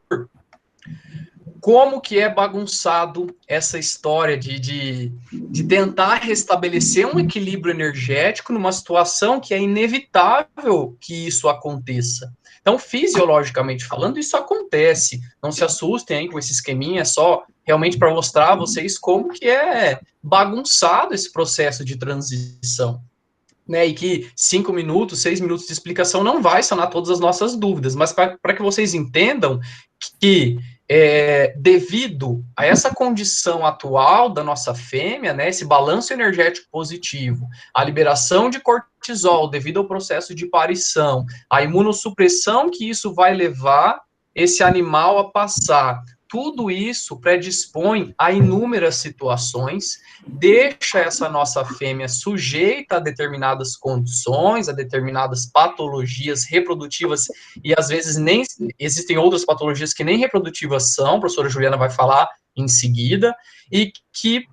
como que é bagunçado essa história de tentar restabelecer um equilíbrio energético numa situação que é inevitável que isso aconteça. Então, fisiologicamente falando, isso acontece. Não se assustem aí com esse esqueminha, é só realmente para mostrar a vocês como que é bagunçado esse processo de transição. Né, e que 5 minutos, 6 minutos de explicação não vai sanar todas as nossas dúvidas, mas para que vocês entendam que devido a essa condição atual da nossa fêmea, né, esse balanço energético positivo, a liberação de cortisol devido ao processo de parição, a imunossupressão que isso vai levar esse animal a passar, tudo isso predispõe a inúmeras situações, deixa essa nossa fêmea sujeita a determinadas condições, a determinadas patologias reprodutivas, e às vezes nem existem outras patologias que nem reprodutivas são, a professora Juliana vai falar em seguida, e que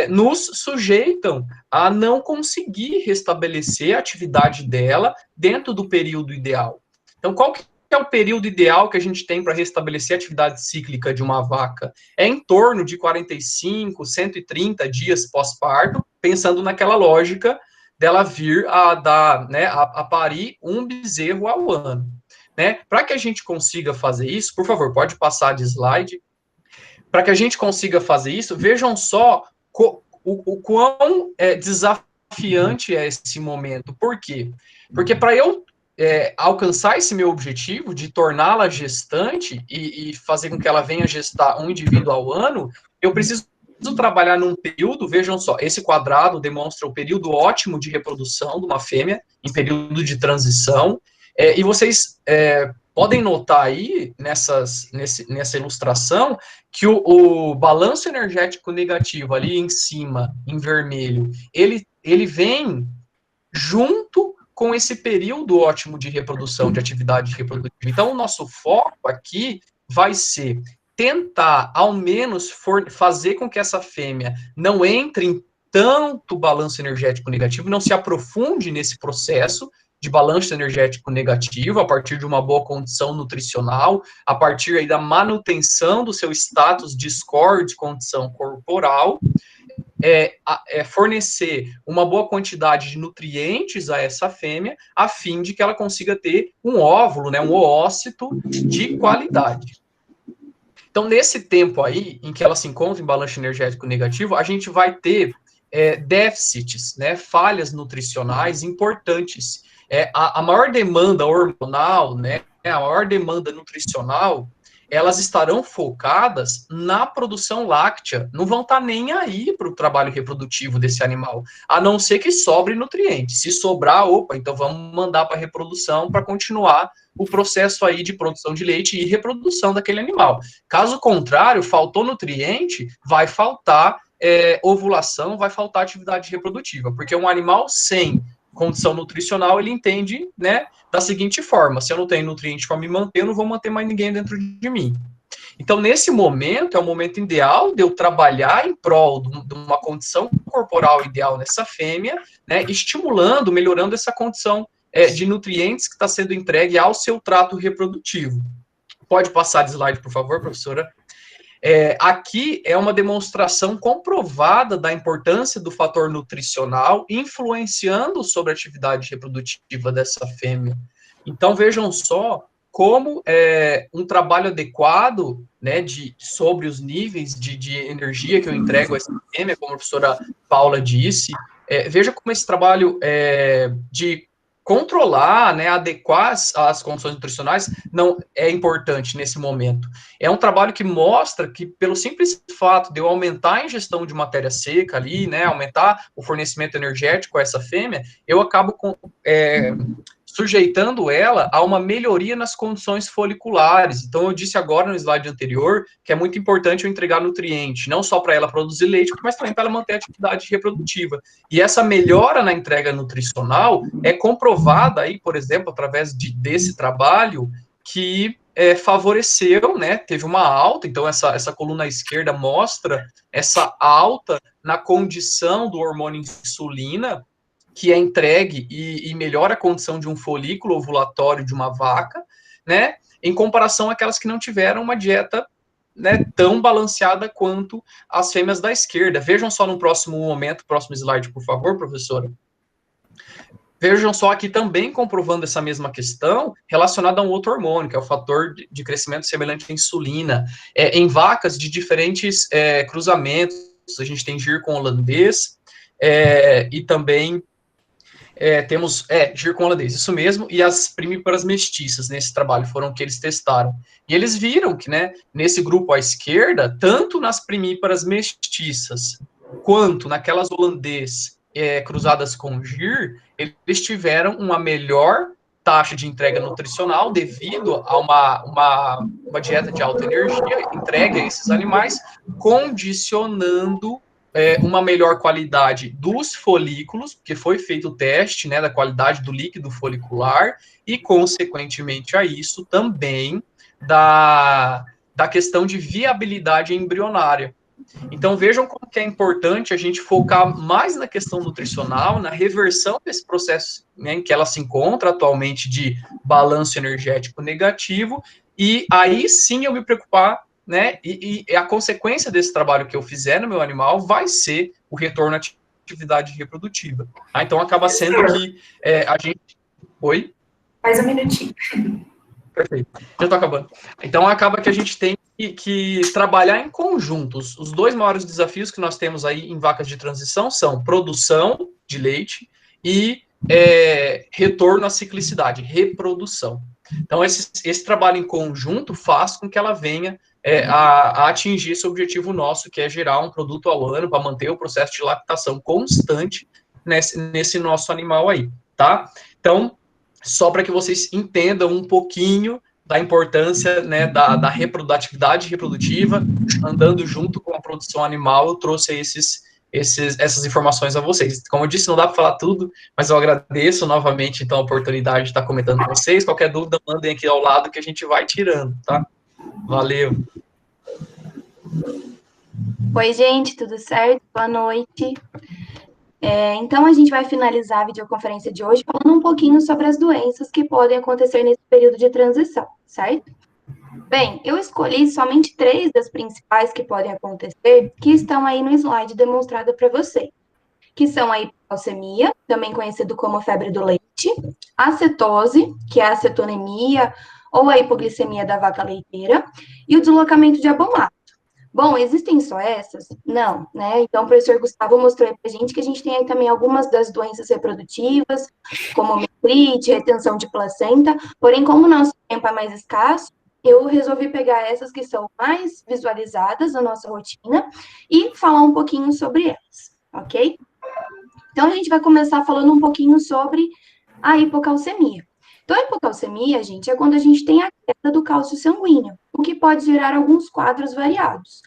nos sujeitam a não conseguir restabelecer a atividade dela dentro do período ideal. Então, qual que é o período ideal que a gente tem para restabelecer a atividade cíclica de uma vaca? É em torno de 45, 130 dias pós-parto, pensando naquela lógica dela vir a dar, né, a parir um bezerro ao ano. Né? Para que a gente consiga fazer isso, por favor, pode passar de slide. Para que a gente consiga fazer isso, vejam só o quão desafiante é esse momento. Por quê? Porque para eu alcançar esse meu objetivo de torná-la gestante e fazer com que ela venha gestar um indivíduo ao ano, eu preciso trabalhar num período, vejam só, esse quadrado demonstra o período ótimo de reprodução de uma fêmea, em período de transição, e vocês podem notar aí, nessa ilustração, que o balanço energético negativo ali em cima, em vermelho, ele vem junto com esse período ótimo de reprodução, de atividade reprodutiva. Então, o nosso foco aqui vai ser tentar, ao menos, fazer com que essa fêmea não entre tanto balanço energético negativo, não se aprofunde nesse processo de balanço energético negativo, a partir de uma boa condição nutricional, a partir aí da manutenção do seu status de score de condição corporal, fornecer uma boa quantidade de nutrientes a essa fêmea, a fim de que ela consiga ter um óvulo, né, um oócito de qualidade. Então, nesse tempo aí, em que ela se encontra em balanço energético negativo, a gente vai ter déficits, né, falhas nutricionais importantes. A maior demanda hormonal, né, a maior demanda nutricional, elas estarão focadas na produção láctea, não vão estar nem aí para o trabalho reprodutivo desse animal, a não ser que sobre nutrientes. Se sobrar, então vamos mandar para a reprodução para continuar o processo aí de produção de leite e reprodução daquele animal. Caso contrário, faltou nutriente, vai faltar ovulação, vai faltar atividade reprodutiva, porque um animal sem condição nutricional, ele entende, né, da seguinte forma: se eu não tenho nutriente para me manter, eu não vou manter mais ninguém dentro de mim. Então, nesse momento, é o momento ideal de eu trabalhar em prol de uma condição corporal ideal nessa fêmea, né, estimulando, melhorando essa condição de nutrientes que está sendo entregue ao seu trato reprodutivo. Pode passar de slide, por favor, professora? Aqui é uma demonstração comprovada da importância do fator nutricional influenciando sobre a atividade reprodutiva dessa fêmea. Então, vejam só como um trabalho adequado, né, sobre os níveis de energia que eu entrego a essa fêmea, como a professora Paula disse, veja como esse trabalho de controlar, né, adequar as condições nutricionais não é importante nesse momento. É um trabalho que mostra que, pelo simples fato de eu aumentar a ingestão de matéria seca ali, né, aumentar o fornecimento energético a essa fêmea, eu acabo sujeitando ela a uma melhoria nas condições foliculares. Então, eu disse agora no slide anterior que é muito importante eu entregar nutriente, não só para ela produzir leite, mas também para ela manter a atividade reprodutiva. E essa melhora na entrega nutricional é comprovada aí, por exemplo, através desse trabalho, que favoreceu, né, teve uma alta, então essa coluna à esquerda mostra essa alta na condição do hormônio insulina, que é entregue e melhora a condição de um folículo ovulatório de uma vaca, né, em comparação àquelas que não tiveram uma dieta, né, tão balanceada quanto as fêmeas da esquerda. Vejam só no próximo momento, próximo slide, por favor, professora. Vejam só aqui também comprovando essa mesma questão relacionada a um outro hormônio, que é o fator de crescimento semelhante à insulina. Em vacas de diferentes cruzamentos, a gente tem gir com holandês e também temos gir com holandês, isso mesmo, e as primíparas mestiças nesse trabalho foram que eles testaram. E eles viram que, né, nesse grupo à esquerda, tanto nas primíparas mestiças quanto naquelas holandês cruzadas com gir, eles tiveram uma melhor taxa de entrega nutricional devido a uma dieta de alta energia entregue a esses animais, condicionando uma melhor qualidade dos folículos, porque foi feito o teste, né, da qualidade do líquido folicular, e, consequentemente a isso, também da questão de viabilidade embrionária. Então, vejam como que é importante a gente focar mais na questão nutricional, na reversão desse processo, né, em que ela se encontra atualmente de balanço energético negativo, e aí sim eu me preocupar, né, e a consequência desse trabalho que eu fizer no meu animal vai ser o retorno à atividade reprodutiva. Então, acaba sendo que a gente... Oi? Mais um minutinho. Perfeito, já estou acabando. Então, acaba que a gente tem que trabalhar em conjuntos. Os dois maiores desafios que nós temos aí em vacas de transição são produção de leite e retorno à ciclicidade, reprodução. Então, esse trabalho em conjunto faz com que ela venha a atingir esse objetivo nosso, que é gerar um produto ao ano para manter o processo de lactação constante nesse nosso animal aí, tá? Então, só para que vocês entendam um pouquinho da importância, né, da atividade reprodutiva, andando junto com a produção animal, eu trouxe essas informações a vocês. Como eu disse, não dá para falar tudo, mas eu agradeço novamente, então, a oportunidade de estar comentando com vocês. Qualquer dúvida, mandem aqui ao lado que a gente vai tirando, tá? Valeu! Oi, gente, tudo certo? Boa noite. Então, a gente vai finalizar a videoconferência de hoje falando um pouquinho sobre as doenças que podem acontecer nesse período de transição, certo? Bem, eu escolhi somente 3 das principais que podem acontecer, que estão aí no slide demonstrado para vocês, que são a hipocalcemia, também conhecido como febre do leite, a cetose, que é a cetonemia ou a hipoglicemia da vaca leiteira, e o deslocamento de abomato. Bom, existem só essas? Não, né? Então, o professor Gustavo mostrou para a gente que a gente tem aí também algumas das doenças reprodutivas, como metrite, retenção de placenta, porém, como o nosso tempo é mais escasso, eu resolvi pegar essas que são mais visualizadas na nossa rotina e falar um pouquinho sobre elas, ok? Então, a gente vai começar falando um pouquinho sobre a hipocalcemia. Então, a hipocalcemia, gente, é quando a gente tem a queda do cálcio sanguíneo, o que pode gerar alguns quadros variados.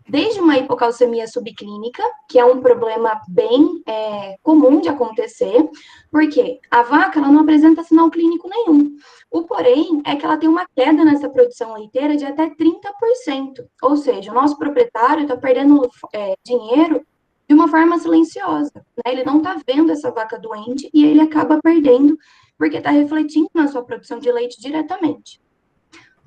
Desde uma hipocalcemia subclínica, que é um problema bem comum de acontecer, porque a vaca ela não apresenta sinal clínico nenhum. O porém é que ela tem uma queda nessa produção leiteira de até 30%. Ou seja, o nosso proprietário está perdendo dinheiro de uma forma silenciosa, né? Ele não está vendo essa vaca doente e ele acaba perdendo porque está refletindo na sua produção de leite diretamente.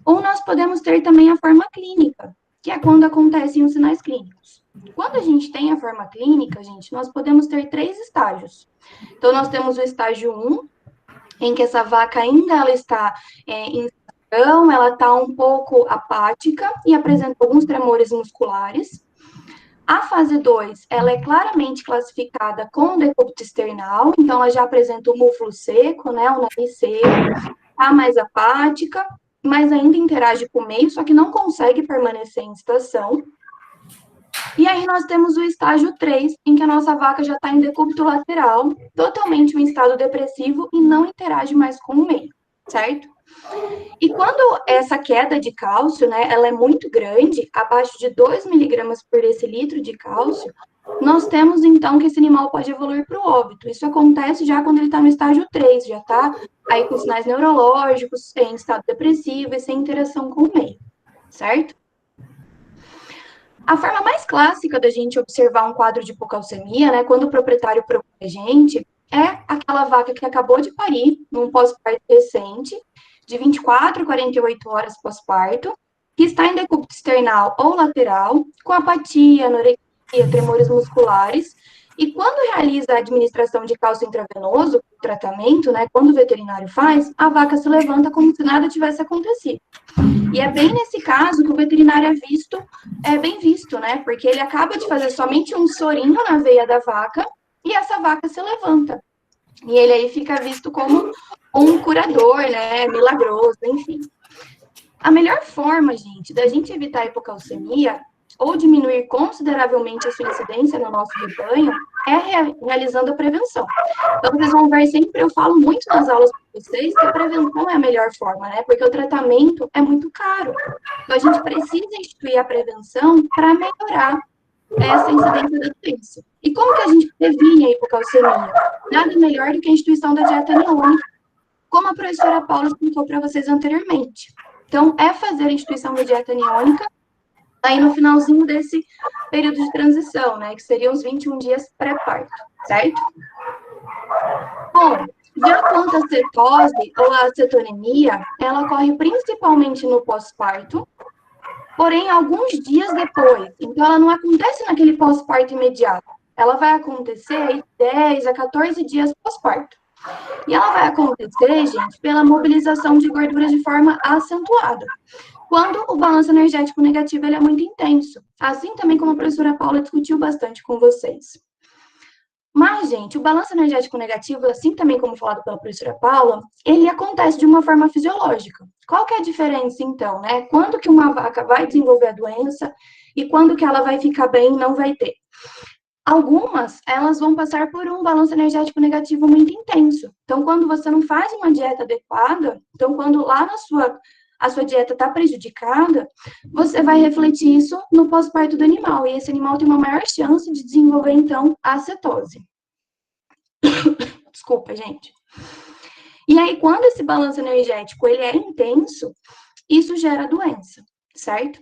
Ou nós podemos ter também a forma clínica, que é quando acontecem os sinais clínicos. Quando a gente tem a forma clínica, gente, nós podemos ter 3 estágios. Então, nós temos o estágio 1, em que essa vaca ainda ela está em estação, ela está um pouco apática e apresenta alguns tremores musculares. A fase 2, ela é claramente classificada com decúbito external, então ela já apresenta o músculo seco, né, o nariz seco, está mais apática, mas ainda interage com o meio, só que não consegue permanecer em estação. E aí nós temos o estágio 3, em que a nossa vaca já está em decúbito lateral, totalmente em estado depressivo e não interage mais com o meio, certo? E quando essa queda de cálcio, né, ela é muito grande, abaixo de 2 miligramas por decilitro de cálcio, nós temos, então, que esse animal pode evoluir para o óbito. Isso acontece já quando ele está no estágio 3, já está aí com sinais neurológicos, em estado depressivo e sem interação com o meio, certo? A forma mais clássica da gente observar um quadro de hipocalcemia, né, quando o proprietário procura a gente, é aquela vaca que acabou de parir, num pós-parto recente, de 24 a 48 horas pós-parto, que está em decúbito external ou lateral, com apatia, anorexia, tremores musculares, e quando realiza a administração de cálcio intravenoso, o tratamento, né, quando o veterinário faz, a vaca se levanta como se nada tivesse acontecido. E é bem nesse caso que o veterinário é bem visto, né, porque ele acaba de fazer somente um sorinho na veia da vaca, e essa vaca se levanta. E ele aí fica visto como um curador, né, milagroso, enfim. A melhor forma, gente, da gente evitar a hipocalcemia ou diminuir consideravelmente a sua incidência no nosso rebanho é realizando a prevenção. Então, vocês vão ver sempre, eu falo muito nas aulas para vocês, que a prevenção é a melhor forma, né, porque o tratamento é muito caro. Então, a gente precisa instituir a prevenção para melhorar essa incidência da doença. E como que a gente previne a hipocalcemia? Nada melhor do que a instituição da dieta aniônica, como a professora Paula explicou para vocês anteriormente. Então, é fazer a instituição da dieta aniônica aí no finalzinho desse período de transição, né, que seriam os 21 dias pré-parto, certo? Bom, já quanto à cetose ou a cetonemia, ela ocorre principalmente no pós-parto, porém, alguns dias depois. Então, ela não acontece naquele pós-parto imediato. Ela vai acontecer 10 a 14 dias pós-parto. E ela vai acontecer, gente, pela mobilização de gorduras de forma acentuada, quando o balanço energético negativo ele é muito intenso. Assim também como a professora Paula discutiu bastante com vocês. Mas, gente, o balanço energético negativo, assim também como falado pela professora Paula, ele acontece de uma forma fisiológica. Qual que é a diferença, então, né? Quando que uma vaca vai desenvolver a doença e quando que ela vai ficar bem e não vai ter? Algumas, elas vão passar por um balanço energético negativo muito intenso. Então, quando você não faz uma dieta adequada, então, quando lá a sua dieta está prejudicada, você vai refletir isso no pós-parto do animal. E esse animal tem uma maior chance de desenvolver, então, a cetose. Desculpa, gente. E aí, quando esse balanço energético ele é intenso, isso gera doença, certo?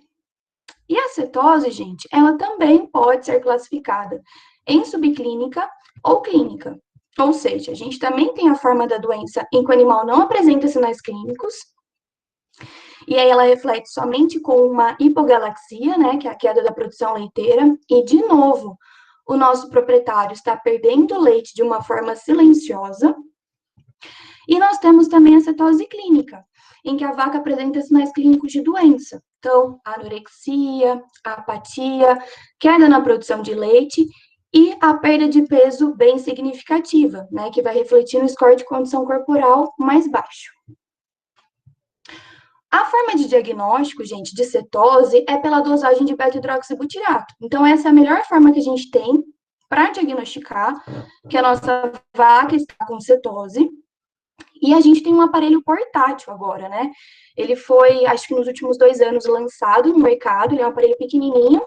E a cetose, gente, ela também pode ser classificada em subclínica ou clínica. Ou seja, a gente também tem a forma da doença em que o animal não apresenta sinais clínicos, e aí ela reflete somente com uma hipogalaxia, né, que é a queda da produção leiteira, e de novo, o nosso proprietário está perdendo leite de uma forma silenciosa. E nós temos também a cetose clínica, em que a vaca apresenta sinais clínicos de doença. Então, anorexia, apatia, queda na produção de leite e a perda de peso bem significativa, né, que vai refletir no score de condição corporal mais baixo. A forma de diagnóstico, gente, de cetose é pela dosagem de beta-hidroxibutirato. Então, essa é a melhor forma que a gente tem para diagnosticar que a nossa vaca está com cetose. E a gente tem um aparelho portátil agora, né? Ele foi, acho que nos últimos 2 anos, lançado no mercado. Ele é um aparelho pequenininho,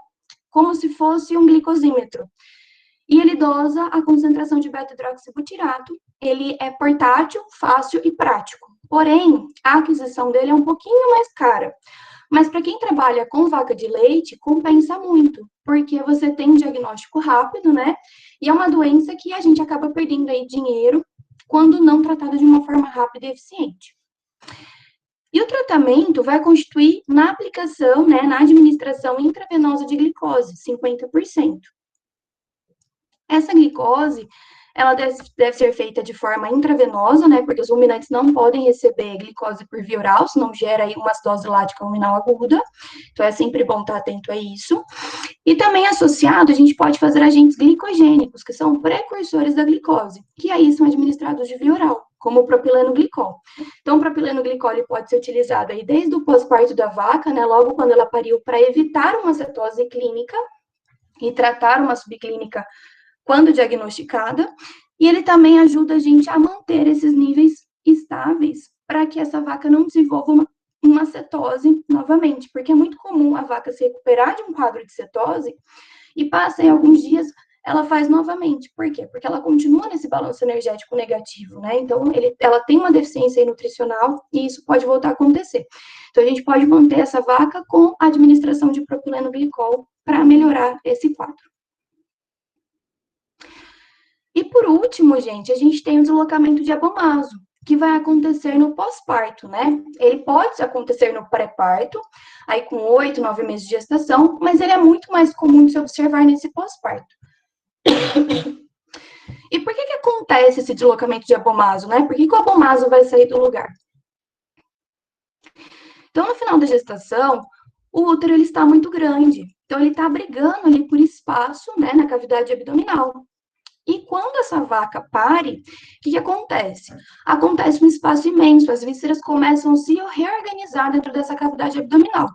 como se fosse um glicosímetro. E ele dosa a concentração de beta-hidroxibutirato. Ele é portátil, fácil e prático. Porém, a aquisição dele é um pouquinho mais cara. Mas para quem trabalha com vaca de leite, compensa muito, porque você tem um diagnóstico rápido, né? E é uma doença que a gente acaba perdendo aí dinheiro quando não tratada de uma forma rápida e eficiente. E o tratamento vai constituir na aplicação, né, na administração intravenosa de glicose, 50%. Essa glicose, ela deve ser feita de forma intravenosa, né, porque os ruminantes não podem receber glicose por via oral, senão gera aí uma acidose lática ruminal aguda. Então, é sempre bom estar atento a isso. E também associado, a gente pode fazer agentes glicogênicos, que são precursores da glicose, que aí são administrados de via oral, como o propileno-glicol. Então, o propileno-glicol pode ser utilizado aí desde o pós-parto da vaca, né, logo quando ela pariu, para evitar uma cetose clínica e tratar uma subclínica quando diagnosticada, e ele também ajuda a gente a manter esses níveis estáveis para que essa vaca não desenvolva uma cetose novamente, porque é muito comum a vaca se recuperar de um quadro de cetose e passa em alguns dias, ela faz novamente. Por quê? Porque ela continua nesse balanço energético negativo, né? Então, ela tem uma deficiência nutricional e isso pode voltar a acontecer. Então, a gente pode manter essa vaca com a administração de propileno-glicol para melhorar esse quadro. E por último, gente, a gente tem o deslocamento de abomaso, que vai acontecer no pós-parto, né? Ele pode acontecer no pré-parto, aí com 8, 9 meses de gestação, mas ele é muito mais comum de se observar nesse pós-parto. E por que acontece esse deslocamento de abomaso, né? Por que o abomaso vai sair do lugar? Então, no final da gestação, o útero ele está muito grande. Então, ele está brigando ali por espaço, né, na cavidade abdominal. E quando essa vaca pare, o que acontece? Acontece um espaço imenso, as vísceras começam a se reorganizar dentro dessa cavidade abdominal.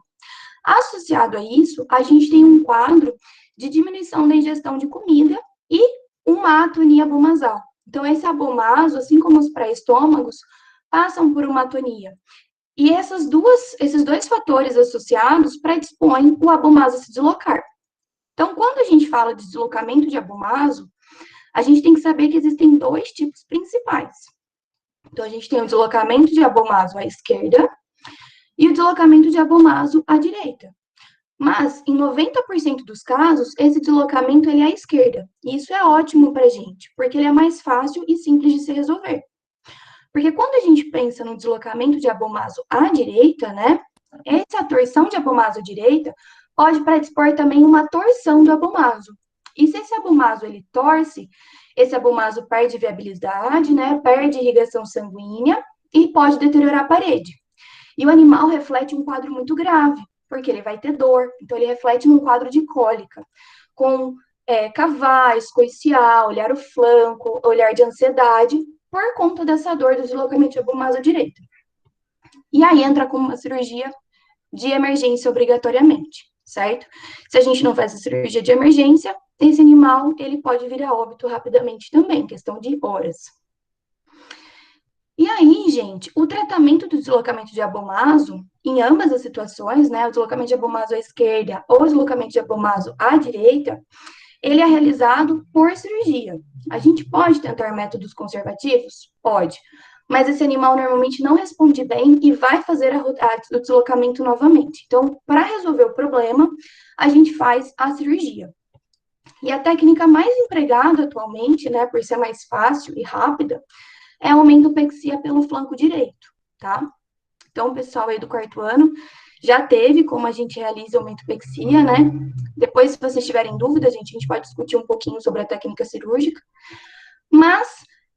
Associado a isso, a gente tem um quadro de diminuição da ingestão de comida e uma atonia abomasal. Então, esse abomaso, assim como os pré-estômagos, passam por uma atonia. E esses 2 fatores associados predispõem o abomaso a se deslocar. Então, quando a gente fala de deslocamento de abomaso, a gente tem que saber que existem 2 tipos principais. Então, a gente tem o deslocamento de abomaso à esquerda e o deslocamento de abomaso à direita. Mas, em 90% dos casos, esse deslocamento ele é à esquerda. E isso é ótimo para a gente, porque ele é mais fácil e simples de se resolver. Porque quando a gente pensa no deslocamento de abomaso à direita, né, essa torção de abomaso à direita pode predispor também uma torção do abomaso. E se esse abomaso ele torce, esse abomaso perde viabilidade, né, perde irrigação sanguínea e pode deteriorar a parede. E o animal reflete um quadro muito grave, porque ele vai ter dor. Então, ele reflete num quadro de cólica, com cavais, coicial, olhar o flanco, olhar de ansiedade, por conta dessa dor do deslocamento de abomaso à direita. E aí entra como uma cirurgia de emergência obrigatoriamente, certo? Se a gente não faz a cirurgia de emergência, esse animal, ele pode vir a óbito rapidamente também, questão de horas. E aí, gente, o tratamento do deslocamento de abomaso, em ambas as situações, né, o deslocamento de abomaso à esquerda ou o deslocamento de abomaso à direita, ele é realizado por cirurgia. A gente pode tentar métodos conservativos? Pode. mas esse animal normalmente não responde bem e vai fazer o deslocamento novamente. Então, para resolver o problema, a gente faz a cirurgia. E a técnica mais empregada atualmente, né, por ser mais fácil e rápida, é a omentopexia pelo flanco direito, tá? Então, o pessoal aí do 4º ano já teve como a gente realiza a omentopexia, né? Depois, se vocês tiverem dúvidas, a gente pode discutir um pouquinho sobre a técnica cirúrgica. Mas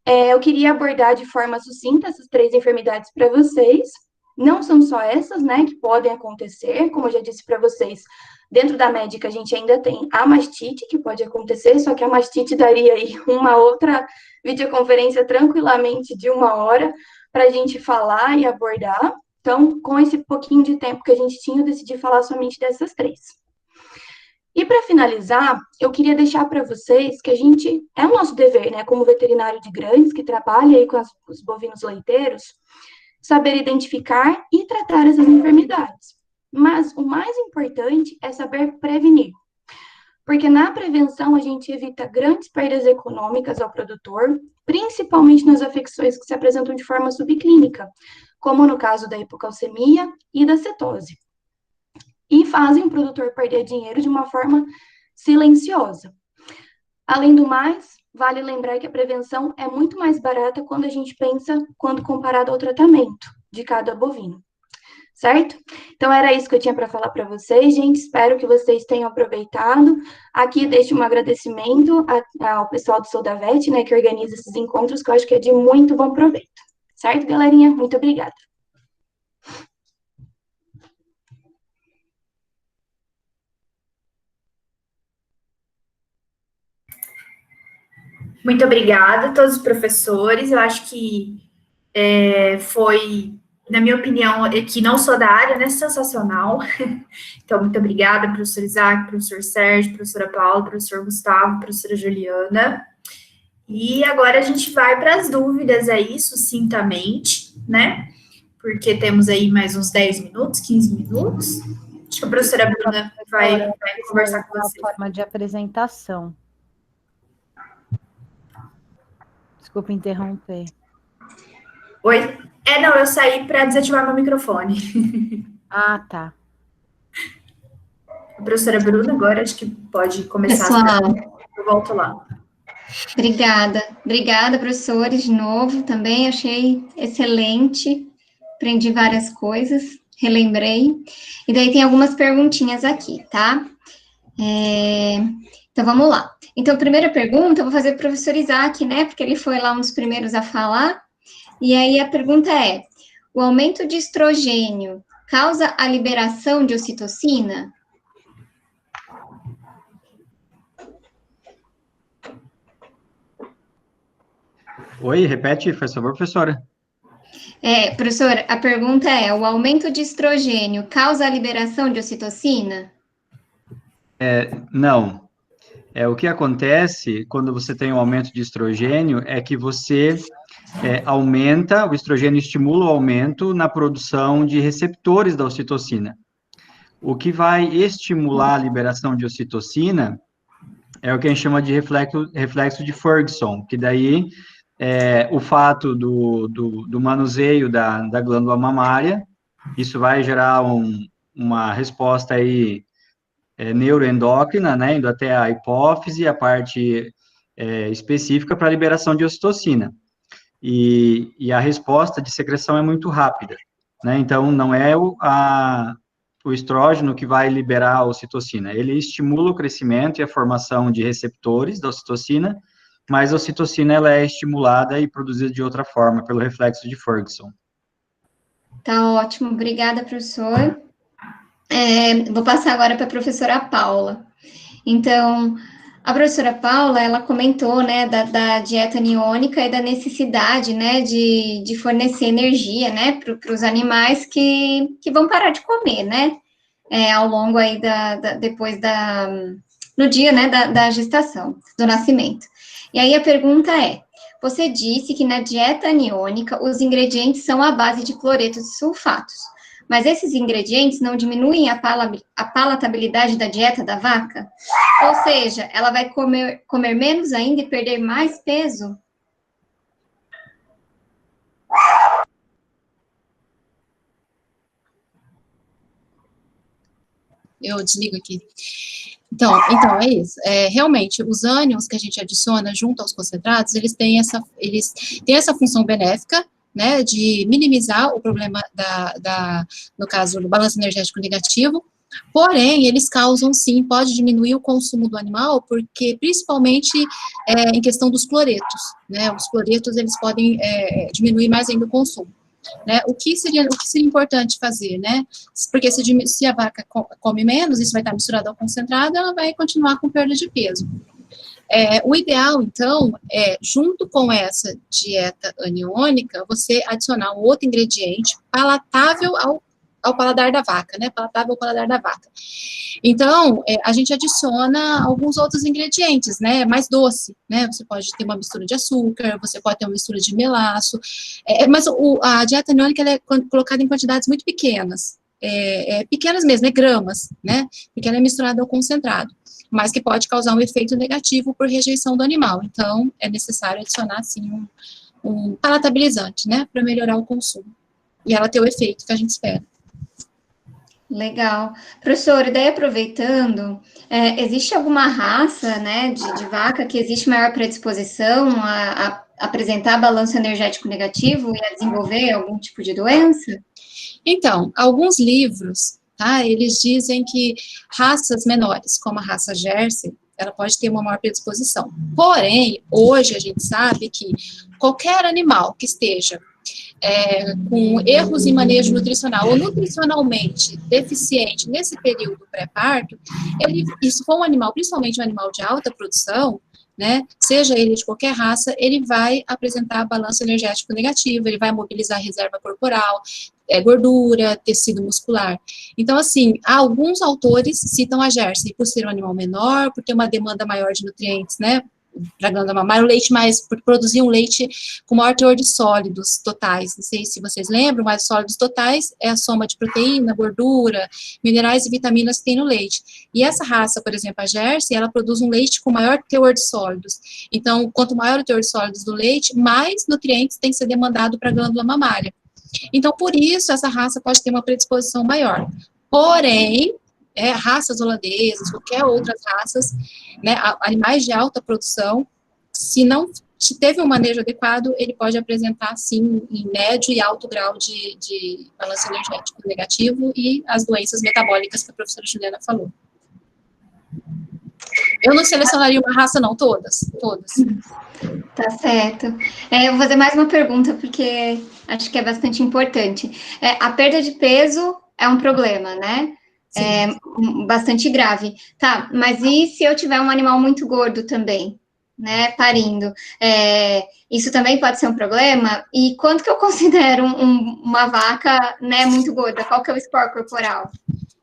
eu queria abordar de forma sucinta essas 3 enfermidades para vocês. Não são só essas, né, que podem acontecer, como eu já disse para vocês, dentro da médica a gente ainda tem a mastite, que pode acontecer, só que a mastite daria aí uma outra videoconferência tranquilamente de 1 hora para a gente falar e abordar. Então, com esse pouquinho de tempo que a gente tinha, eu decidi falar somente dessas 3. E para finalizar, eu queria deixar para vocês que é o nosso dever, né, como veterinário de grandes, que trabalha aí com os bovinos leiteiros, saber identificar e tratar essas enfermidades. Mas o mais importante é saber prevenir. Porque na prevenção a gente evita grandes perdas econômicas ao produtor, principalmente nas afecções que se apresentam de forma subclínica, como no caso da hipocalcemia e da cetose. E fazem o produtor perder dinheiro de uma forma silenciosa. Além do mais, vale lembrar que a prevenção é muito mais barata quando a gente pensa quando comparado ao tratamento de cada bovino, certo? Então, era isso que eu tinha para falar para vocês, gente. Espero que vocês tenham aproveitado. Aqui deixo um agradecimento ao pessoal do Soldavet, né, que organiza esses encontros, que eu acho que é de muito bom proveito. Certo, galerinha? Muito obrigada. Muito obrigada a todos os professores. Eu acho que foi, na minha opinião, que não sou da área, né, sensacional. Então, muito obrigada, professor Isaac, professor Sérgio, professora Paula, professor Gustavo, professora Juliana. E agora a gente vai para as dúvidas aí, sucintamente, né? Porque temos aí mais uns 10 minutos, 15 minutos. Acho que a professora Bruna vai conversar com vocês. Forma de apresentação. Desculpa interromper. Oi? Não, eu saí para desativar meu microfone. Ah, tá. A professora Bruna agora acho que pode começar. Pessoal, eu volto lá. Obrigada, professores, de novo, também achei excelente, aprendi várias coisas, relembrei, e daí tem algumas perguntinhas aqui, tá? Então, vamos lá. Então, a primeira pergunta eu vou fazer para o professor Isaac, né, porque ele foi lá um dos primeiros a falar, e aí a pergunta é, o aumento de estrogênio causa a liberação de ocitocina? Oi, repete, por favor, professora. Professora, a pergunta é, o aumento de estrogênio causa a liberação de ocitocina? Não. O que acontece quando você tem um aumento de estrogênio é que você aumenta, o estrogênio estimula o aumento na produção de receptores da ocitocina. O que vai estimular a liberação de ocitocina é o que a gente chama de reflexo de Ferguson, que daí o fato do manuseio da glândula mamária, isso vai gerar uma resposta aí neuroendócrina, né, indo até a hipófise, a parte específica para a liberação de ocitocina. E a resposta de secreção é muito rápida, né, então não é o estrógeno que vai liberar a ocitocina, ele estimula o crescimento e a formação de receptores da ocitocina, mas a ocitocina ela é estimulada e produzida de outra forma, pelo reflexo de Ferguson. Tá ótimo, obrigada, professor. Vou passar agora para a professora Paula. Então, a professora Paula, ela comentou, né, da dieta aniônica e da necessidade, né, de fornecer energia, né, para os animais que vão parar de comer, né, ao longo aí no dia, né, da gestação, do nascimento. E aí a pergunta é, você disse que na dieta aniônica os ingredientes são à base de cloreto de sulfatos, mas esses ingredientes não diminuem a palatabilidade da dieta da vaca? Ou seja, ela vai comer menos ainda e perder mais peso? Eu desligo aqui. Então é isso. Realmente, os ânions que a gente adiciona junto aos concentrados, eles têm essa função benéfica, né, de minimizar o problema no caso do balanço energético negativo, porém, eles causam, sim, pode diminuir o consumo do animal, porque, principalmente, em questão dos cloretos, né, os cloretos, eles podem diminuir mais ainda o consumo. Né, o que seria importante fazer, né? Porque se a vaca come menos, isso vai estar misturado ao concentrado, ela vai continuar com perda de peso. O ideal, então, junto com essa dieta aniônica, você adicionar um outro ingrediente palatável ao paladar da vaca, né? Palatável ao paladar da vaca. Então, a gente adiciona alguns outros ingredientes, né? Mais doce, né? Você pode ter uma mistura de açúcar, você pode ter uma mistura de melaço, mas a dieta aniônica ela é colocada em quantidades muito pequenas, pequenas mesmo, gramas, né? Porque ela é misturada ao concentrado, mas que pode causar um efeito negativo por rejeição do animal. Então, é necessário adicionar, sim, um palatabilizante, né? Para melhorar o consumo. E ela ter o efeito que a gente espera. Legal. Professor, e daí aproveitando, existe alguma raça, né, de vaca que existe maior predisposição a apresentar balanço energético negativo e a desenvolver algum tipo de doença? Então, alguns livros, tá, eles dizem que raças menores, como a raça Jersey, ela pode ter uma maior predisposição. Porém, hoje a gente sabe que qualquer animal que esteja com erros em manejo nutricional ou nutricionalmente deficiente nesse período pré-parto, se for um animal, principalmente um animal de alta produção, né, seja ele de qualquer raça, ele vai apresentar balanço energético negativo, ele vai mobilizar reserva corporal, gordura, tecido muscular. Então, assim, alguns autores citam a Jersey por ser um animal menor, por ter uma demanda maior de nutrientes, né, para a glândula mamária, por produzir um leite com maior teor de sólidos totais. Não sei se vocês lembram, mas sólidos totais é a soma de proteína, gordura, minerais e vitaminas que tem no leite. E essa raça, por exemplo, a Jersey, ela produz um leite com maior teor de sólidos. Então, quanto maior o teor de sólidos do leite, mais nutrientes tem que ser demandado para a glândula mamária. Então, por isso, essa raça pode ter uma predisposição maior. Porém, raças holandesas, qualquer outras raças, né, animais de alta produção, se teve um manejo adequado, ele pode apresentar, sim, em médio e alto grau de balanço energético negativo e as doenças metabólicas que a professora Juliana falou. Eu não selecionaria uma raça, não, todas. Tá certo. Eu vou fazer mais uma pergunta, porque acho que é bastante importante. A perda de peso é um problema, né? Bastante grave. Tá, mas e se eu tiver um animal muito gordo também, né, parindo? Isso também pode ser um problema? E quanto que eu considero uma vaca, né, muito gorda? Qual que é o score corporal?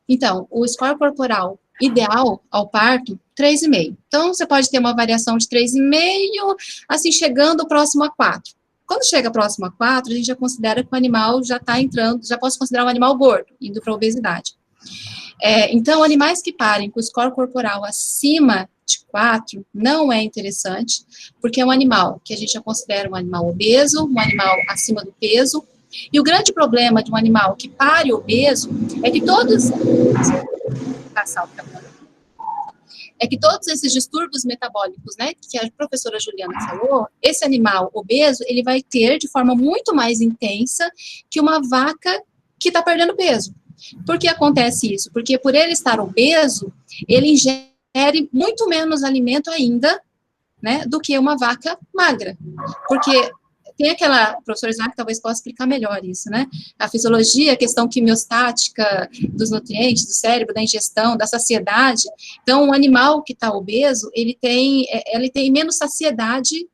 Então, o score corporal ideal ao parto, 3,5. Então, você pode ter uma variação de 3,5, assim, chegando próximo a 4. Quando chega próximo a 4, a gente já considera que o animal já está entrando, já posso considerar um animal gordo, indo para a obesidade. Então, animais que parem com o score corporal acima de 4 não é interessante, porque é um animal que a gente já considera um animal obeso, um animal acima do peso, e o grande problema de um animal que pare obeso é que todos esses distúrbios metabólicos, né, que a professora Juliana falou, esse animal obeso, ele vai ter de forma muito mais intensa que uma vaca que está perdendo peso. Por que acontece isso? Porque por ele estar obeso, ele ingere muito menos alimento ainda, né, do que uma vaca magra. Porque tem aquela, o professor Isaac talvez possa explicar melhor isso, né? A fisiologia, a questão quimiostática dos nutrientes, do cérebro, da ingestão, da saciedade. Então, o animal que está obeso, ele tem menos saciedade,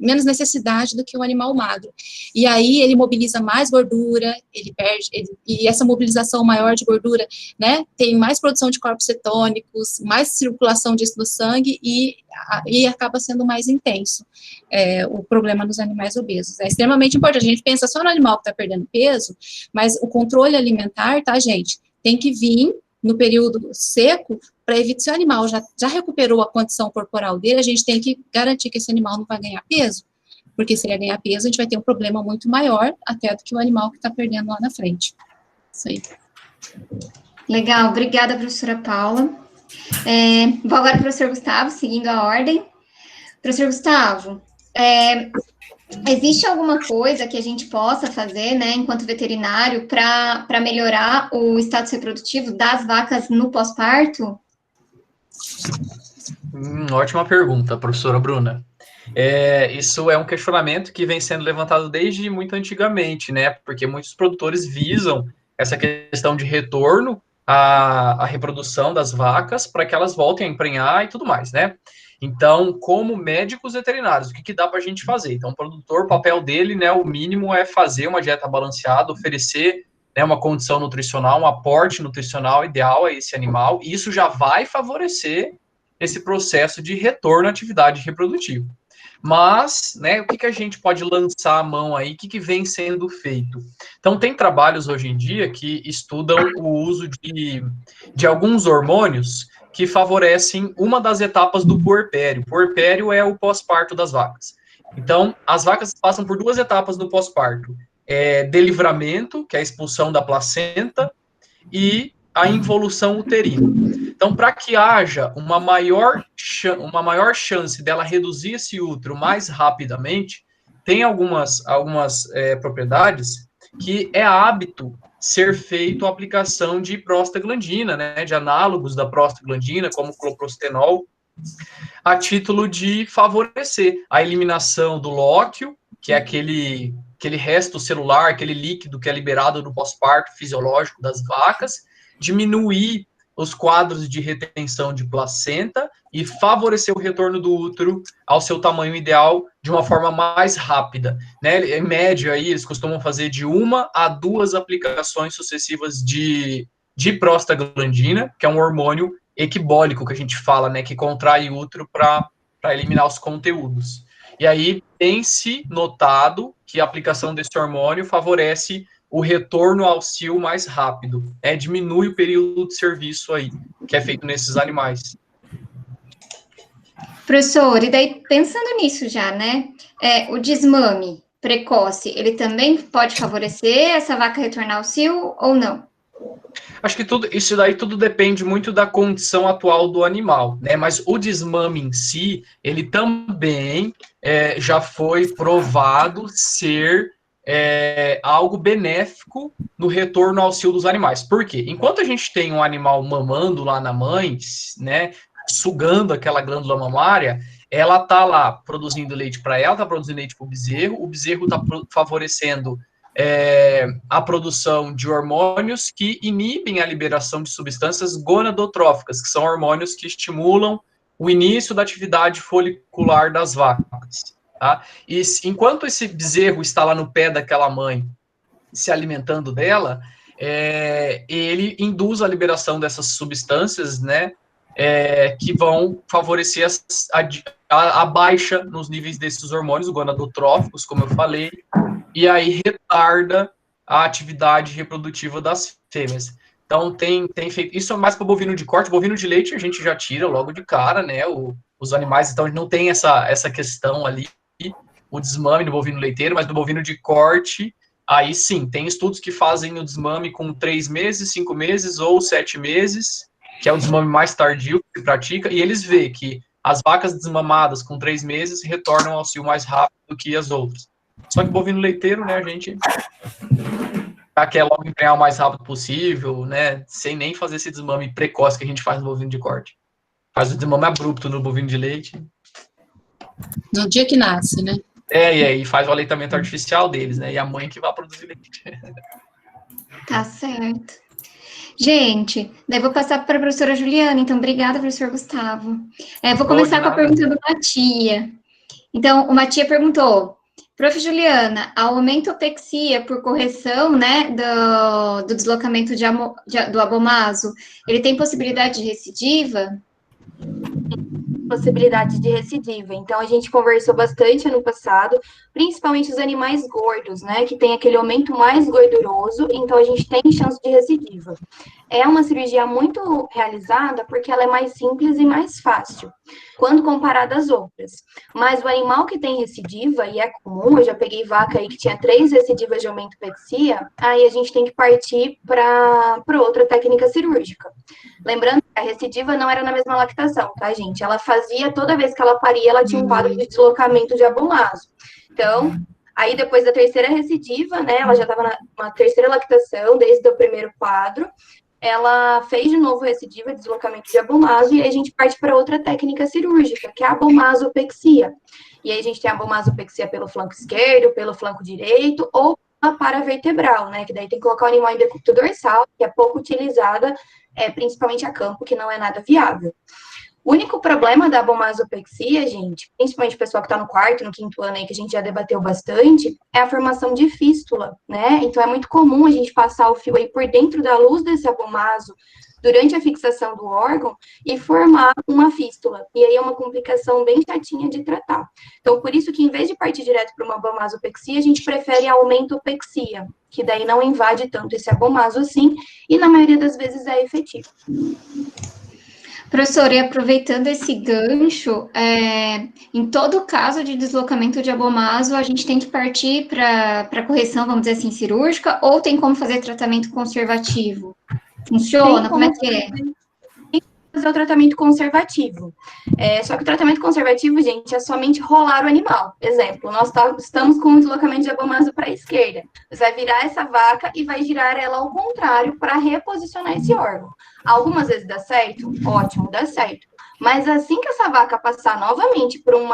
menos necessidade do que o animal magro. E aí ele mobiliza mais gordura, e essa mobilização maior de gordura, né, tem mais produção de corpos cetônicos, mais circulação disso no sangue e acaba sendo mais intenso o problema nos animais obesos. É extremamente importante. A gente pensa só no animal que está perdendo peso, mas o controle alimentar, tá, gente, tem que vir no período seco, para evitar, se o animal já recuperou a condição corporal dele, a gente tem que garantir que esse animal não vai ganhar peso, porque se ele ganhar peso, a gente vai ter um problema muito maior, até do que o animal que está perdendo lá na frente. Isso aí. Legal, obrigada, professora Paula. Vou agora para o professor Gustavo, seguindo a ordem. Professor Gustavo, existe alguma coisa que a gente possa fazer, né, enquanto veterinário, para melhorar o status reprodutivo das vacas no pós-parto? Ótima pergunta, professora Bruna. Isso é um questionamento que vem sendo levantado desde muito antigamente, né? Porque muitos produtores visam essa questão de retorno à reprodução das vacas para que elas voltem a emprenhar e tudo mais, né? Então, como médicos veterinários, o que dá para a gente fazer? Então, o produtor, o papel dele, né, o mínimo é fazer uma dieta balanceada, oferecer, né, uma condição nutricional, um aporte nutricional ideal a esse animal, e isso já vai favorecer esse processo de retorno à atividade reprodutiva. Mas, né, o que a gente pode lançar a mão aí, o que vem sendo feito? Então, tem trabalhos hoje em dia que estudam o uso de alguns hormônios que favorecem uma das etapas do puerpério. O puerpério é o pós-parto das vacas. Então, as vacas passam por 2 etapas no pós-parto. Delivramento, que é a expulsão da placenta, e a involução uterina. Então, para que haja uma maior chance dela reduzir esse útero mais rapidamente, tem algumas propriedades que é hábito ser feito a aplicação de prostaglandina, né, de análogos da prostaglandina, como cloprostenol, a título de favorecer a eliminação do lóquio, que é aquele resto celular, aquele líquido que é liberado no pós-parto fisiológico das vacas, diminuir os quadros de retenção de placenta e favorecer o retorno do útero ao seu tamanho ideal de uma forma mais rápida, né? Em média, aí, eles costumam fazer de 1 a 2 aplicações sucessivas de prostaglandina, que é um hormônio equibólico que a gente fala, né? Que contrai o útero para eliminar os conteúdos. E aí tem-se notado que a aplicação desse hormônio favorece o retorno ao cio mais rápido, diminui o período de serviço aí, que é feito nesses animais. Professor, e daí, pensando nisso já, né, o desmame precoce, ele também pode favorecer essa vaca retornar ao cio ou não? Acho que isso daí tudo depende muito da condição atual do animal, né, mas o desmame em si, ele também já foi provado ser algo benéfico no retorno ao cio dos animais. Por quê? Enquanto a gente tem um animal mamando lá na mãe, né, sugando aquela glândula mamária, ela tá lá produzindo leite para ela, tá produzindo leite para o bezerro tá favorecendo a produção de hormônios que inibem a liberação de substâncias gonadotróficas, que são hormônios que estimulam o início da atividade folicular das vacas. Tá? E enquanto esse bezerro está lá no pé daquela mãe, se alimentando dela, ele induz a liberação dessas substâncias, né, que vão favorecer a baixa nos níveis desses hormônios gonadotróficos, como eu falei, e aí retarda a atividade reprodutiva das fêmeas. Então, tem feito... Isso é mais para bovino de corte. Bovino de leite a gente já tira logo de cara, né, os animais, então não tem essa questão ali, o desmame do bovino leiteiro, mas do bovino de corte, aí sim, tem estudos que fazem o desmame com 3 meses, 5 meses ou 7 meses, que é o desmame mais tardio que se pratica, e eles veem que as vacas desmamadas com 3 meses retornam ao cio mais rápido do que as outras. Só que o bovino leiteiro, né, a gente quer logo emprenhar o mais rápido possível, né, sem nem fazer esse desmame precoce que a gente faz no bovino de corte. Faz o desmame abrupto no bovino de leite. No dia que nasce, né? E faz o aleitamento artificial deles, né, e a mãe que vai produzir leite. Tá certo. Gente, daí vou passar para a professora Juliana, então obrigada, professor Gustavo. Vou começar com a pergunta do Matia. Então, o Matia perguntou: Prof. Juliana, a aumentopexia por correção, né, do deslocamento do abomaso, ele tem possibilidade de recidiva? Possibilidade de recidiva. Então, a gente conversou bastante ano passado, principalmente os animais gordos, né, que tem aquele aumento mais gorduroso, então a gente tem chance de recidiva. é uma cirurgia muito realizada porque ela é mais simples e mais fácil, quando comparada às outras. Mas o animal que tem recidiva, e é comum, eu já peguei vaca aí que tinha 3 recidivas de aumentopexia, aí a gente tem que partir para outra técnica cirúrgica. Lembrando que a recidiva não era na mesma lactação, tá, gente? Ela fazia, toda vez que ela paria, ela tinha um quadro de deslocamento de abomaso. Então, aí depois da terceira recidiva, né, ela já estava na terceira lactação, desde o primeiro quadro, ela fez de novo recidiva, deslocamento de abomaso, e aí a gente parte para outra técnica cirúrgica, que é a abomasopexia. E aí a gente tem a abomasopexia pelo flanco esquerdo, pelo flanco direito, ou a paravertebral, né, que daí tem que colocar o animal em decúbito dorsal, que é pouco utilizada, principalmente a campo, que não é nada viável. O único problema da abomasopexia, gente, principalmente o pessoal que está no quarto, no quinto ano aí, que a gente já debateu bastante, é a formação de fístula, né? Então, é muito comum a gente passar o fio aí por dentro da luz desse abomaso durante a fixação do órgão e formar uma fístula. E aí é uma complicação bem chatinha de tratar. Então, por isso que em vez de partir direto para uma abomasopexia, a gente prefere a aumentopexia, que daí não invade tanto esse abomaso assim, e na maioria das vezes é efetivo. Professora, e aproveitando esse gancho, em todo caso de deslocamento de abomaso, a gente tem que partir para correção, vamos dizer assim, cirúrgica, ou tem como fazer tratamento conservativo? Funciona? Como é que é? Fazer o tratamento conservativo. Só que o tratamento conservativo, gente, é somente rolar o animal. Exemplo, nós estamos com um deslocamento de abomaso para a esquerda. Você vai virar essa vaca e vai girar ela ao contrário para reposicionar esse órgão. Algumas vezes dá certo? Ótimo, dá certo. Mas assim que essa vaca passar novamente por um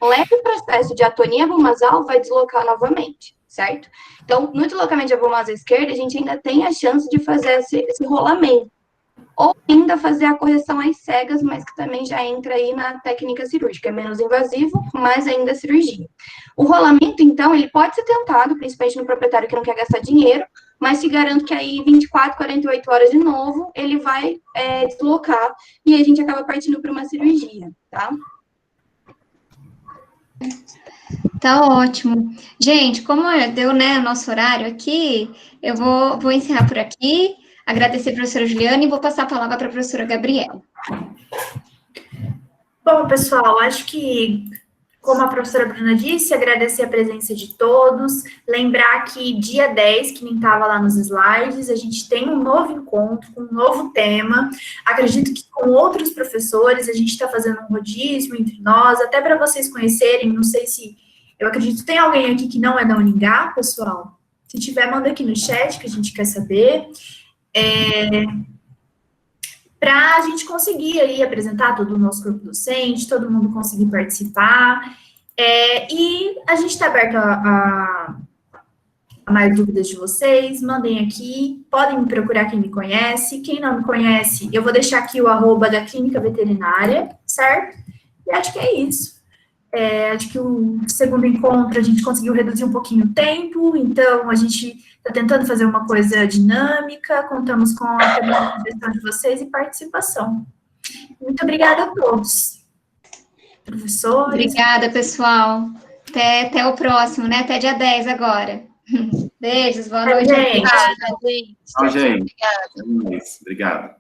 leve processo de atonia abomasal, vai deslocar novamente, certo? Então, no deslocamento de abomaso à esquerda, a gente ainda tem a chance de fazer esse rolamento. Ou ainda fazer a correção às cegas, mas que também já entra aí na técnica cirúrgica. É menos invasivo, mas ainda é cirurgia. O rolamento, então, ele pode ser tentado, principalmente no proprietário que não quer gastar dinheiro, mas te garanto que aí 24, 48 horas de novo, ele vai deslocar e a gente acaba partindo para uma cirurgia, tá? Tá ótimo. Gente, como deu, né, o nosso horário aqui, eu vou encerrar por aqui. Agradecer a professora Juliana e vou passar a palavra para a professora Gabriela. Bom, pessoal, acho que, como a professora Bruna disse, agradecer a presença de todos, lembrar que dia 10, que nem estava lá nos slides, a gente tem um novo encontro, com um novo tema, acredito que com outros professores, a gente está fazendo um rodízio entre nós, até para vocês conhecerem, não sei se, eu acredito, tem alguém aqui que não é da Uningá, pessoal? Se tiver, manda aqui no chat, que a gente quer saber. Para a gente conseguir aí apresentar todo o nosso corpo docente, todo mundo conseguir participar, e a gente está aberto a mais dúvidas de vocês, mandem aqui, podem me procurar quem me conhece, quem não me conhece, eu vou deixar aqui o @ da clínica veterinária, certo? E acho que é isso. Acho que o segundo encontro a gente conseguiu reduzir um pouquinho o tempo, então a gente está tentando fazer uma coisa dinâmica, contamos com a sugestão de vocês e participação. Muito obrigada a todos. Professores. Obrigada, pessoal. Até o próximo, né? Até dia 10 agora. Beijos, boa noite. Gente. Obrigada, gente. Tchau, gente. Obrigada. Obrigado.